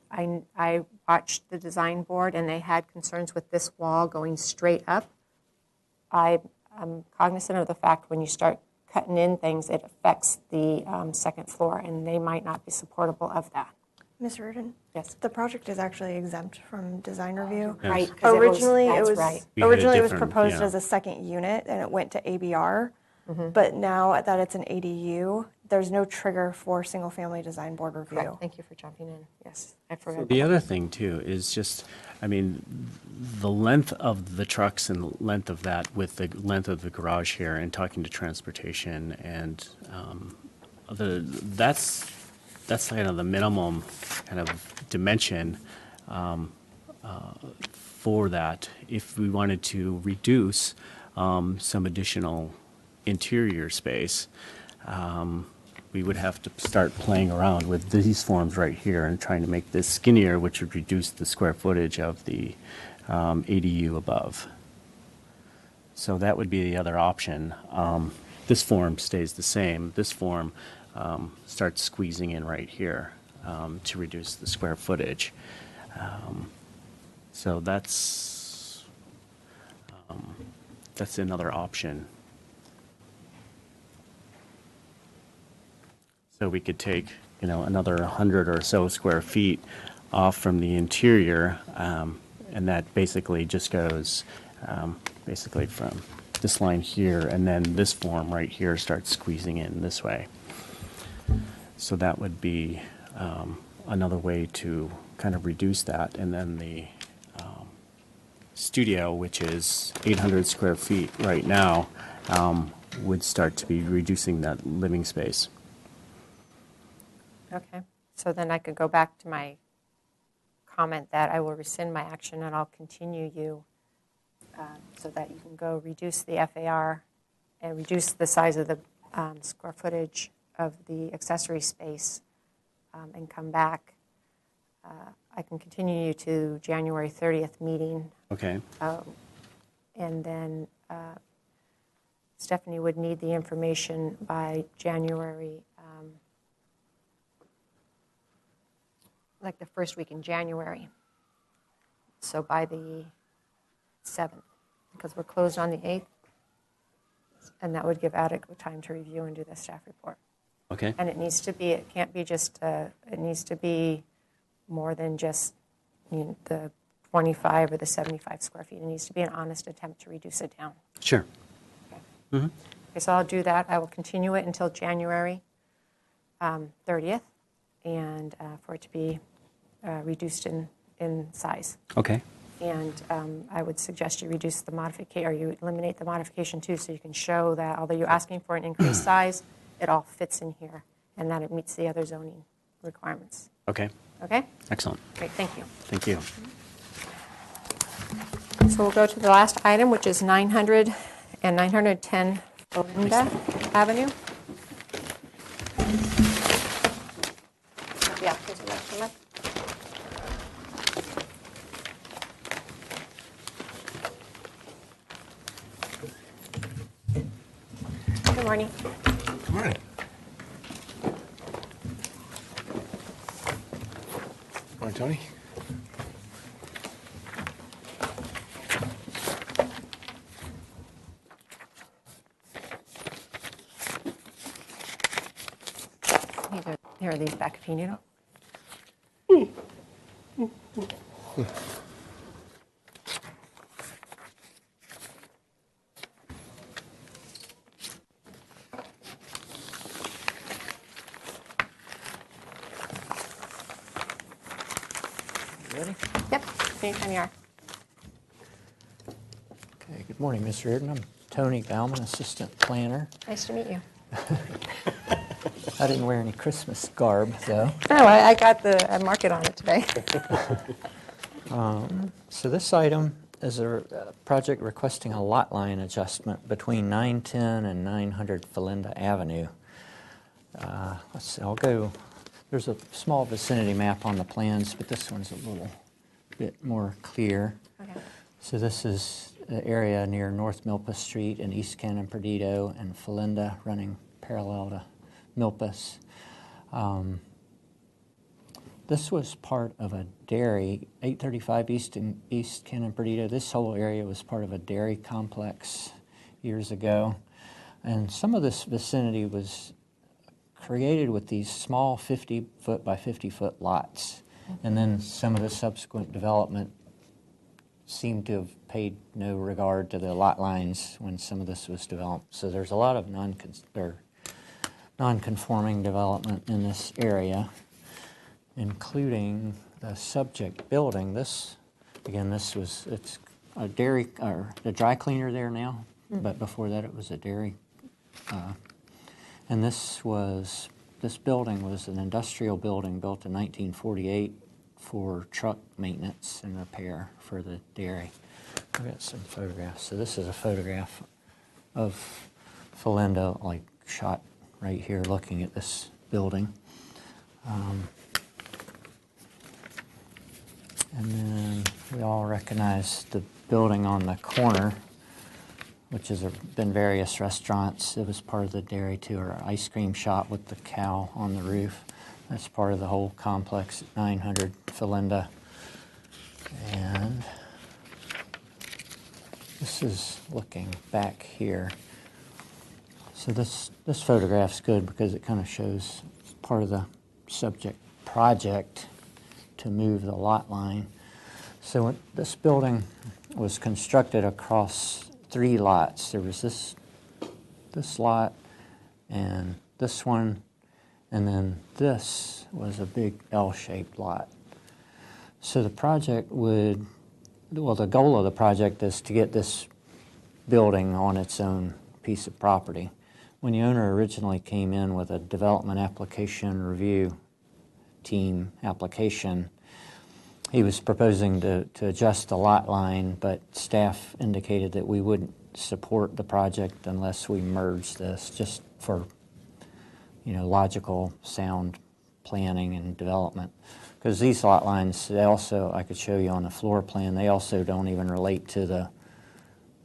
I watched the design board and they had concerns with this wall going straight up. I'm cognizant of the fact when you start cutting in things, it affects the second floor, and they might not be supportable of that. Ms. Reardon? Yes. The project is actually exempt from design review. Yes. Right. 'Cause Originally, that's it was right. We had a originally it was different- proposed yeah. as a second unit, and it went to ABR. But now that it's an ADU, there's no trigger for single-family design board review. Correct. Thank you for jumping in. Yes, I forgot. The other thing too is just, I mean, the length of the trucks and the length of that with the length of the garage here, and talking to transportation, and that's kind of the minimum kind of dimension for that. If we wanted to reduce some additional interior space, we would have to start playing around with these forms right here and trying to make this skinnier, which would reduce the square footage of the ADU above. So that would be the other option. this form stays the same. This form starts squeezing in right here to reduce the square footage. So that's another option. So we could take, another 100 or so square feet off from the interior, and that basically just goes basically from this line here, and then this form right here starts squeezing in this way. So that would be another way to kind of reduce that, and then the studio, which is 800 square feet right now, would start to be reducing that living space. Okay, so then I could go back to my comment that I will rescind my action and I'll continue you so that you can go reduce the FAR and reduce the size of the square footage of the accessory space and come back. I can continue you to January 30th meeting, Okay. and then Stephanie would need the information by January, like the first week in January. So by the 7th, because we're closed on the 8th, and that would give adequate time to review and do the staff report. Okay. And it needs to be, it can't be just, it needs to be more than just the 25 or the 75 square feet. It needs to be an honest attempt to reduce it down. Sure. Okay. Mm-hmm. Okay, so I'll do that. I will continue it until January 30th, and for it to be reduced in size. Okay. And I would suggest you reduce the modification, or you eliminate the modification too, so you can show that although you're asking for an increased size, it all fits in here, and that it meets the other zoning requirements. Okay. Okay? Excellent. Great, thank you. Thank you. So we'll go to the last item, which is 900 and 910 Belinda Avenue. Yeah, here's the next one. Good morning. Good morning. Morning, Tony. Here are these back if you need them. Ready? Yep, anytime you are. Okay, good morning, Mr. Reardon. I'm Tony Bauman, Assistant Planner. Nice to meet you. I didn't wear any Christmas garb, though. Oh, I got I mark it on it today. So this item is a project requesting a lot line adjustment between 910 and 900 Felinda Avenue. Let's see, I'll go, there's a small vicinity map on the plans, but this one's a little bit more clear. Okay. So this is the area near North Milpas Street and East Cannon Perdido and Felinda running parallel to Milpas. This was part of a dairy, 835 East Cannon Perdido. This whole area was part of a dairy complex years ago. And some of this vicinity was created with these small 50-foot by 50-foot lots. And then some of the subsequent development seemed to have paid no regard to the lot lines when some of this was developed. So there's a lot of non-conforming development in this area, including the subject building. This, again, it's a dairy, or a dry cleaner there now, but before that it was a dairy. And this building was an industrial building built in 1948 for truck maintenance and repair for the dairy. I've got some photographs. So this is a photograph of Felinda, like shot right here looking at this building. And then we all recognize the building on the corner which has been various restaurants. It was part of the dairy too, or ice cream shop with the cow on the roof. That's part of the whole complex at 900 Philinda. And this is looking back here. So this photograph's good because it kind of shows part of the subject project to move the lot line. So when this building was constructed across 3 lots. There was this lot and this one, and then this was a big L-shaped lot. So the project would, well, the goal of the project is to get this building on its own piece of property. When the owner originally came in with a development application review team application, he was proposing to adjust the lot line, but staff indicated that we wouldn't support the project unless we merged this, just for, logical, sound planning and development. Because these lot lines, they also, I could show you on the floor plan, they also don't even relate to the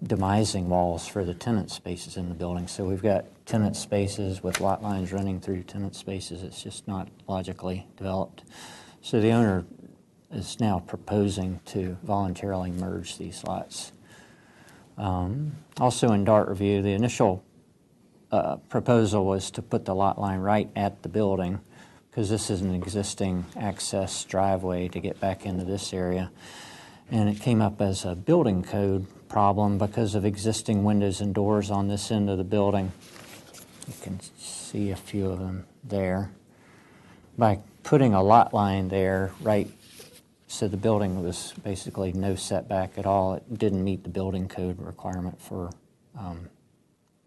demising walls for the tenant spaces in the building. So we've got tenant spaces with lot lines running through tenant spaces. It's just not logically developed. So the owner is now proposing to voluntarily merge these lots. Also in DART review, the initial proposal was to put the lot line right at the building, because this is an existing access driveway to get back into this area. And it came up as a building code problem because of existing windows and doors on this end of the building. You can see a few of them there. By putting a lot line there, right, so the building was basically no setback at all. It didn't meet the building code requirement for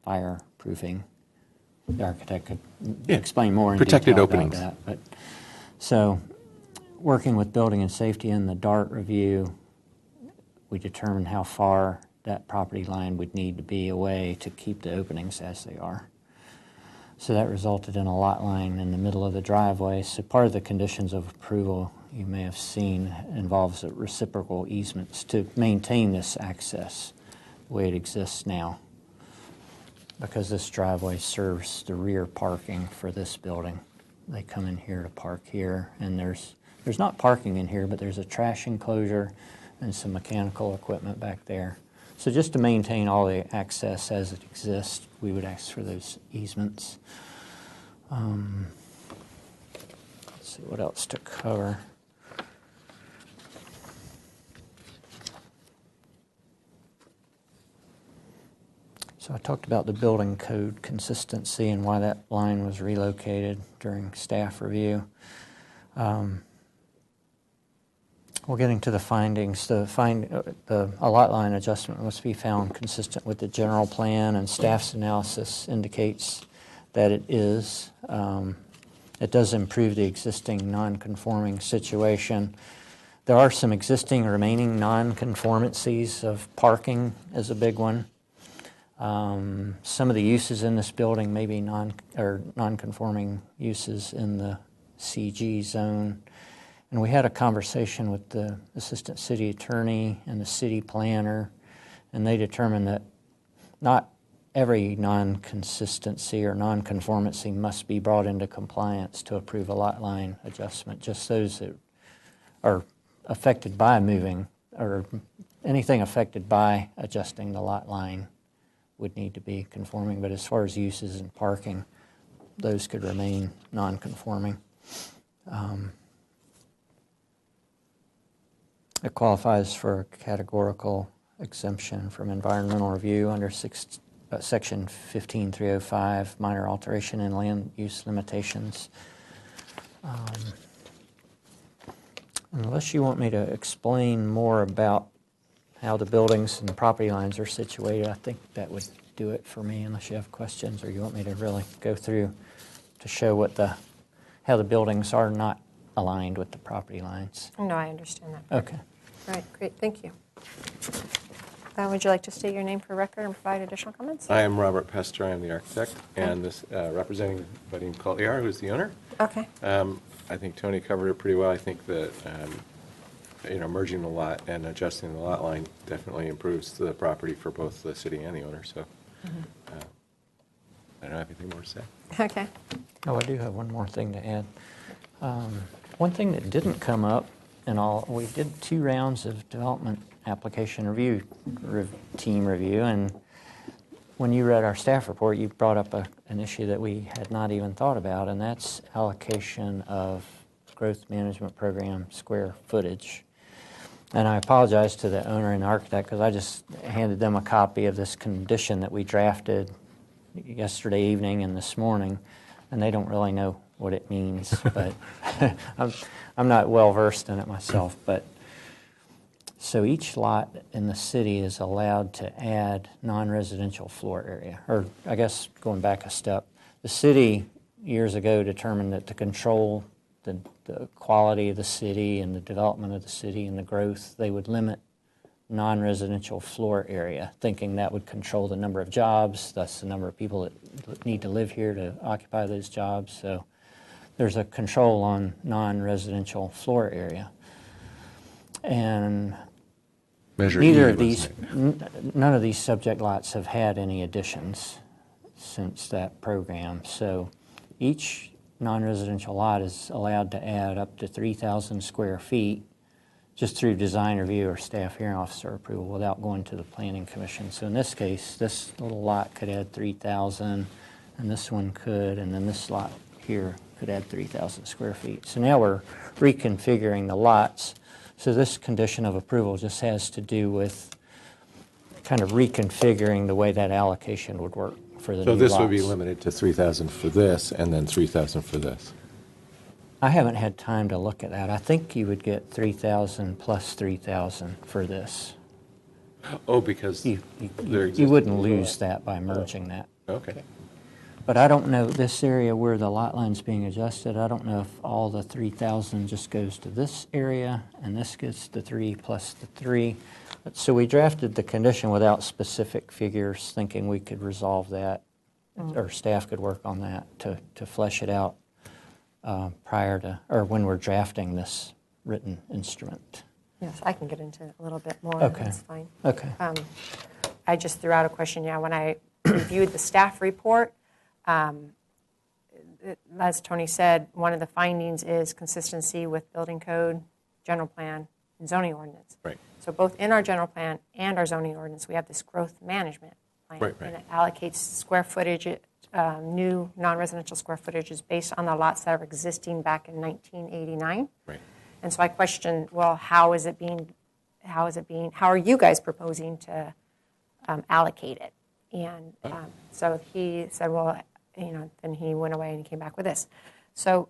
fireproofing. The architect could explain more in Protected detail openings. about that. But, so working with building and safety in the DART review, we determined how far that property line would need to be away to keep the openings as they are. So that resulted in a lot line in the middle of the driveway. So part of the conditions of approval you may have seen involves reciprocal easements to maintain this access the way it exists now, because this driveway serves the rear parking for this building. They come in here to park here, and there's not parking in here, but there's a trash enclosure and some mechanical equipment back there. So just to maintain all the access as it exists, we would ask for those easements. Let's see what else to cover. So I talked about the building code consistency and why that line was relocated during staff review. Well, getting to the findings, a lot line adjustment must be found consistent with the general plan, and staff's analysis indicates that it is. It does improve the existing non-conforming situation. There are some existing remaining non-conformancies of parking is a big one. Some of the uses in this building may be non-conforming uses in the CG zone. And we had a conversation with the assistant city attorney and the city planner, and they determined that not every non-consistency or non-conformancy must be brought into compliance to approve a lot line adjustment. Just those that are affected by moving, or anything affected by adjusting the lot line would need to be conforming. But as far as uses and parking, those could remain non-conforming. It qualifies for a categorical exemption from environmental review under Section 15305, minor alteration in land use limitations. Unless you want me to explain more about how the buildings and the property lines are situated, I think that would do it for me, unless you have questions, or you want me to really go through to show how the buildings are not aligned with the property lines. No, I understand that. Okay. All right, great, thank you. Would you like to state your name for record and provide additional comments? I am Robert Pester. I am the architect, and this representing Vadim Kolyar, who's the owner. Okay. I think Tony covered it pretty well. I think that merging the lot and adjusting the lot line definitely improves the property for both the city and the owner, so I don't have anything more to say. Okay. Oh, I do have one more thing to add. One thing that didn't come up in all, we did 2 rounds of development application team review, and when you read our staff report, you brought up an issue that we had not even thought about, and that's allocation of growth management program square footage. And I apologize to the owner and architect because I just handed them a copy of this condition that we drafted yesterday evening and this morning, and they don't really know what it means, but I'm not well versed in it myself. But so each lot in the city is allowed to add non-residential floor area, or I guess going back a step, the city years ago determined that to control the quality of the city and the development of the city and the growth, they would limit non-residential floor area, thinking that would control the number of jobs, thus the number of people that need to live here to occupy those jobs. So there's a control on non-residential floor area. And neither of these, none of these subject lots have had any additions since that program. So each non-residential lot is allowed to add up to 3,000 square feet just through design review or staff hearing officer approval without going to the planning commission. So in this case, this little lot could add 3,000, and this one could, and then this lot here could add 3,000 square feet. So now we're reconfiguring the lots. So this condition of approval just has to do with kind of reconfiguring the way that allocation would work for the new So this lots. would be limited to 3,000 for this and then 3,000 for this? I haven't had time to look at that. I think you would get 3,000 plus 3,000 for this. Oh, because You they're existing wouldn't as well. lose that by merging that. Okay. But I don't know, this area where the lot line's being adjusted, I don't know if all the 3,000 just goes to this area and this gets the 3 plus the 3. So we drafted the condition without specific figures, thinking we could resolve that, or staff could work on that to flesh it out prior to, or when we're drafting this written instrument. Yes, I can get into it a little bit more. Okay. That's fine. Okay. I just threw out a question, when I reviewed the staff report, as Tony said, one of the findings is consistency with building code, general plan, and zoning ordinance. Right. So both in our general plan and our zoning ordinance, we have this growth management plan. Right. And it allocates square footage, new non-residential square footage is based on the lots that are existing back in 1989. Right. And so I questioned, well, how are you guys proposing to allocate it? And so he said, well, then he went away and he came back with this. So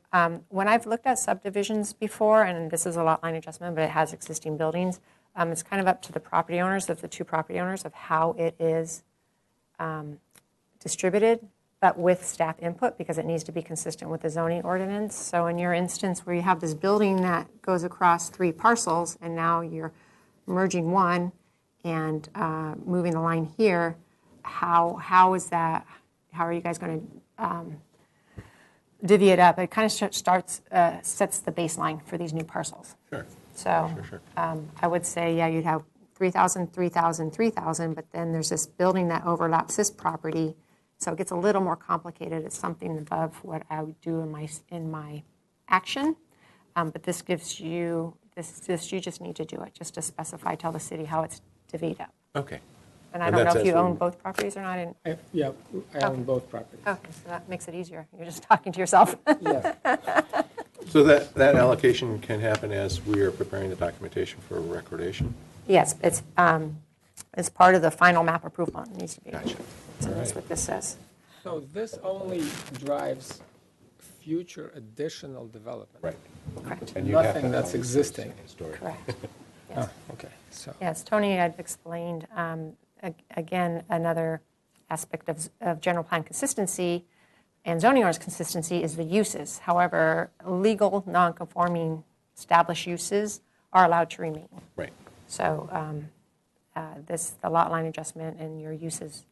when I've looked at subdivisions before, and this is a lot line adjustment, but it has existing buildings, it's kind of up to the property owners, of the 2 property owners, of how it is distributed, but with staff input, because it needs to be consistent with the zoning ordinance. So in your instance where you have this building that goes across 3 parcels, and now you're merging one and moving the line here, how is that? How are you guys going to divvy it up? It kind of sets the baseline for these new parcels. Sure. So Sure. I would say, yeah, you'd have 3,000, 3,000, 3,000, but then there's this building that overlaps this property, so it gets a little more complicated. It's something above what I would do in my action, but this gives you you just need to do it just to specify, tell the city how it's divvied up. Okay. And I And don't know that's if you as we- own both properties or not. Yeah, I own both properties. Okay, so that makes it easier. You're just talking to yourself. Yes. So that allocation can happen as we are preparing the documentation for recordation? Yes, it's part of the final map approval. It needs to be. Gotcha. So All that's right. what this says. So this only drives future additional development? Right. Correct. And you have to Nothing that's own existing? historic. Correct. Oh, okay, so. Yes, Tony had explained, again, another aspect of general plan consistency and zoning ordinance consistency is the uses. However, legal, non-conforming established uses are allowed to remain. Right. So the lot line adjustment and your uses,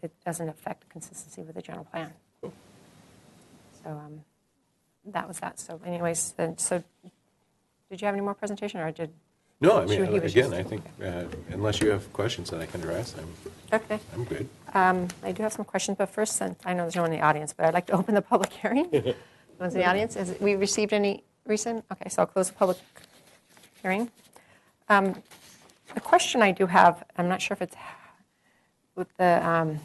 it doesn't affect consistency with the general plan. Cool. So that was that. So anyways, so did you have any more presentation, or did? No, I mean, Sure, he was again, just- I think unless you have questions that I can address, Okay. I'm good. I do have some questions, but first, since I know there's no one in the audience, but I'd like to open the public hearing. No one's in the audience. Has we received any recent? Okay, so I'll close the public hearing. The question I do have, I'm not sure if it's with the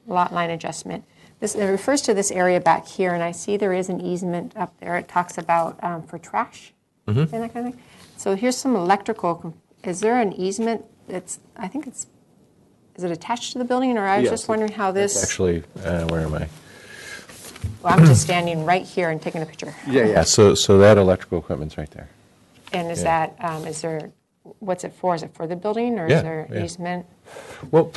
lot line adjustment. It refers to this area back here, and I see there is an easement up there. It talks about for trash and that kind of thing. So here's some electrical. Is there an easement that's, I think it's, is it attached to the building, or I was Yes, just wondering how this. Actually, where am I? Well, I'm just standing right here and taking a picture. Yeah. So that electrical equipment's right there. And is Yeah. that, is there, what's it for? Is it for the building, or Yeah, is there yeah. easement? Well,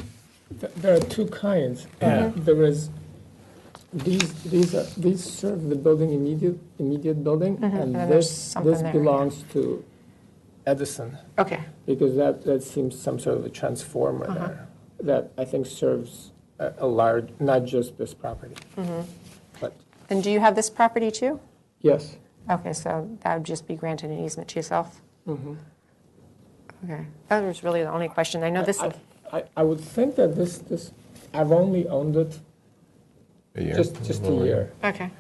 There are two kinds. There is, these serve the building, immediate building, and then there's this something there, yeah. belongs to Edison, Okay. because that seems some sort of a transformer there, that I think serves a large, not just this property. But, And do you have this property too? yes. Okay, so that would just be granted an easement to yourself? Okay. That was really the only question. I know this, I would think that this, I've only owned it a year. just a year. okay.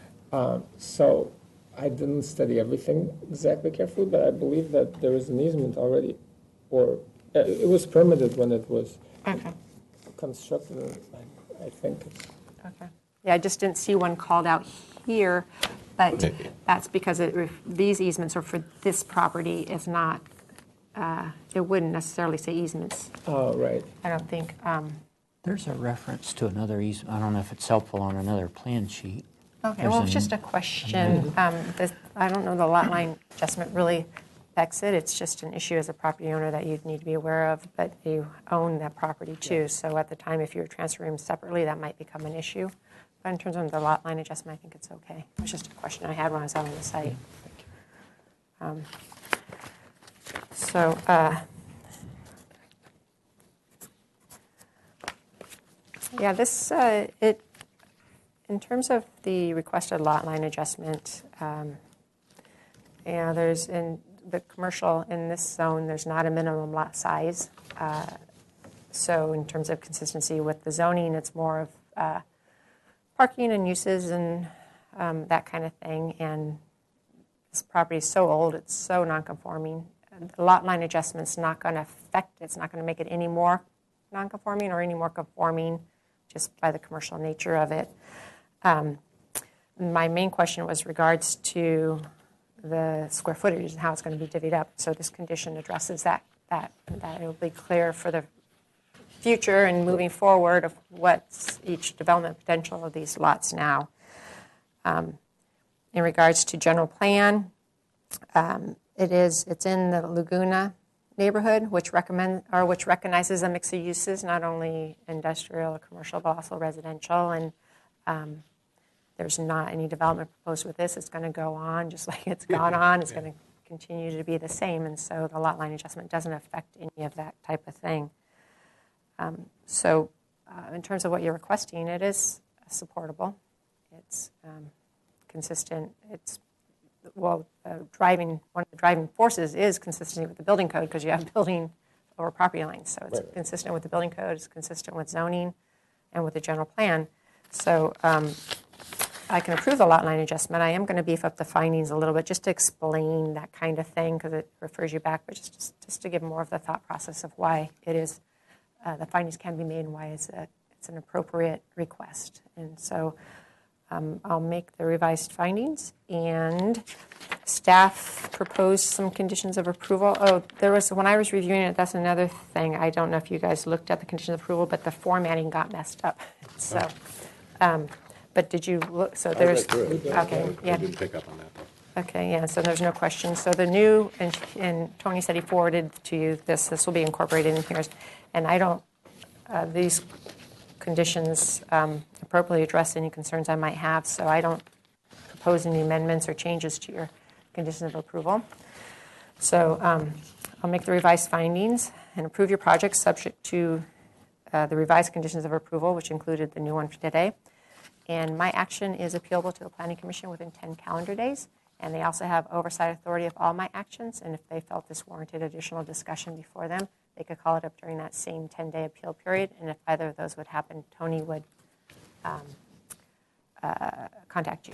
So I didn't study everything exactly carefully, but I believe that there is an easement already, or it was permitted when it was Okay. constructed, and I think it's, Okay. Yeah, I just didn't see one called out here, but that's because these easements are for this property. It's not, it wouldn't necessarily say easements, oh, right. I don't think. There's a reference to another easement. I don't know if it's helpful on another plan sheet. Okay, There's well, it's an- just a question. I don't know the lot line adjustment really affects it. It's just an issue as a property owner that you'd need to be aware of, but you own that property too. So at the time, if you're transferring them separately, that might become an issue. But in terms of the lot line adjustment, I think it's okay. It was just a question I had when I was out on the site. So, yeah, this, in terms of the requested lot line adjustment, there's in the commercial in this zone, there's not a minimum lot size. So in terms of consistency with the zoning, it's more of parking and uses and that kind of thing. And this property is so old, it's so non-conforming. The lot line adjustment's not going to affect it. It's not going to make it any more non-conforming or any more conforming just by the commercial nature of it. My main question was regards to the square footage and how it's going to be divvied up. So this condition addresses that it will be clear for the future and moving forward of what's each development potential of these lots now. In regards to general plan, it's in the Laguna neighborhood, which recognizes a mix of uses, not only industrial or commercial, but also residential. And there's not any development proposed with this. It's going to go on just like it's gone on. It's going to continue to be the same. And so the lot line adjustment doesn't affect any of that type of thing. So in terms of what you're requesting, it is supportable. It's consistent. One of the driving forces is consistency with the building code, because you have building over property lines. So it's consistent with the building code, it's consistent with zoning and with the general plan. So I can approve the lot line adjustment. I am going to beef up the findings a little bit just to explain that kind of thing, because it refers you back, but just to give more of the thought process of why it is, the findings can be made and why it's an appropriate request. And so I'll make the revised findings, and staff proposed some conditions of approval. Oh, when I was reviewing it, that's another thing. I don't know if you guys looked at the conditions of approval, but the formatting got messed up. So, but did you look? So there's, okay, I yeah. didn't pick up on that, though. Okay, yeah, so there's no question. So the new, and Tony said he forwarded to you this will be incorporated in here. And I don't, these conditions appropriately address any concerns I might have, so I don't propose any amendments or changes to your conditions of approval. So I'll make the revised findings and approve your project subject to the revised conditions of approval, which included the new one for today. And my action is appealable to the Planning Commission within 10 calendar days. And they also have oversight authority of all my actions, and if they felt this warranted additional discussion before them, they could call it up during that same 10-day appeal period, and if either of those would happen, Tony would contact you.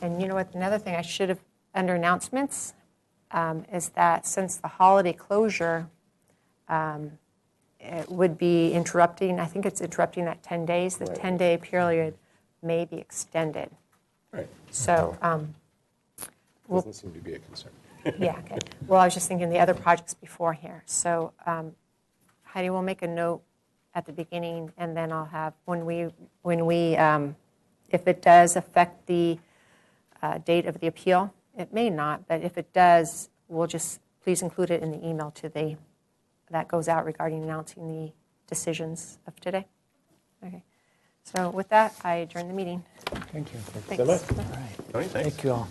And you know what, another thing I should have, under announcements, is that since the holiday closure, it would be interrupting, I think it's interrupting that 10 days, the Right. 10-day period may be extended. Right. So, Doesn't seem to be a concern. yeah, okay. Well, I was just thinking the other projects before here. So Heidi will make a note at the beginning, and then I'll have, when we if it does affect the date of the appeal, it may not, but if it does, we'll just, please include it in the email that goes out regarding announcing the decisions of today. Okay. So with that, I adjourn the meeting. Thank you. Thanks. Tony, thanks. Thank you all.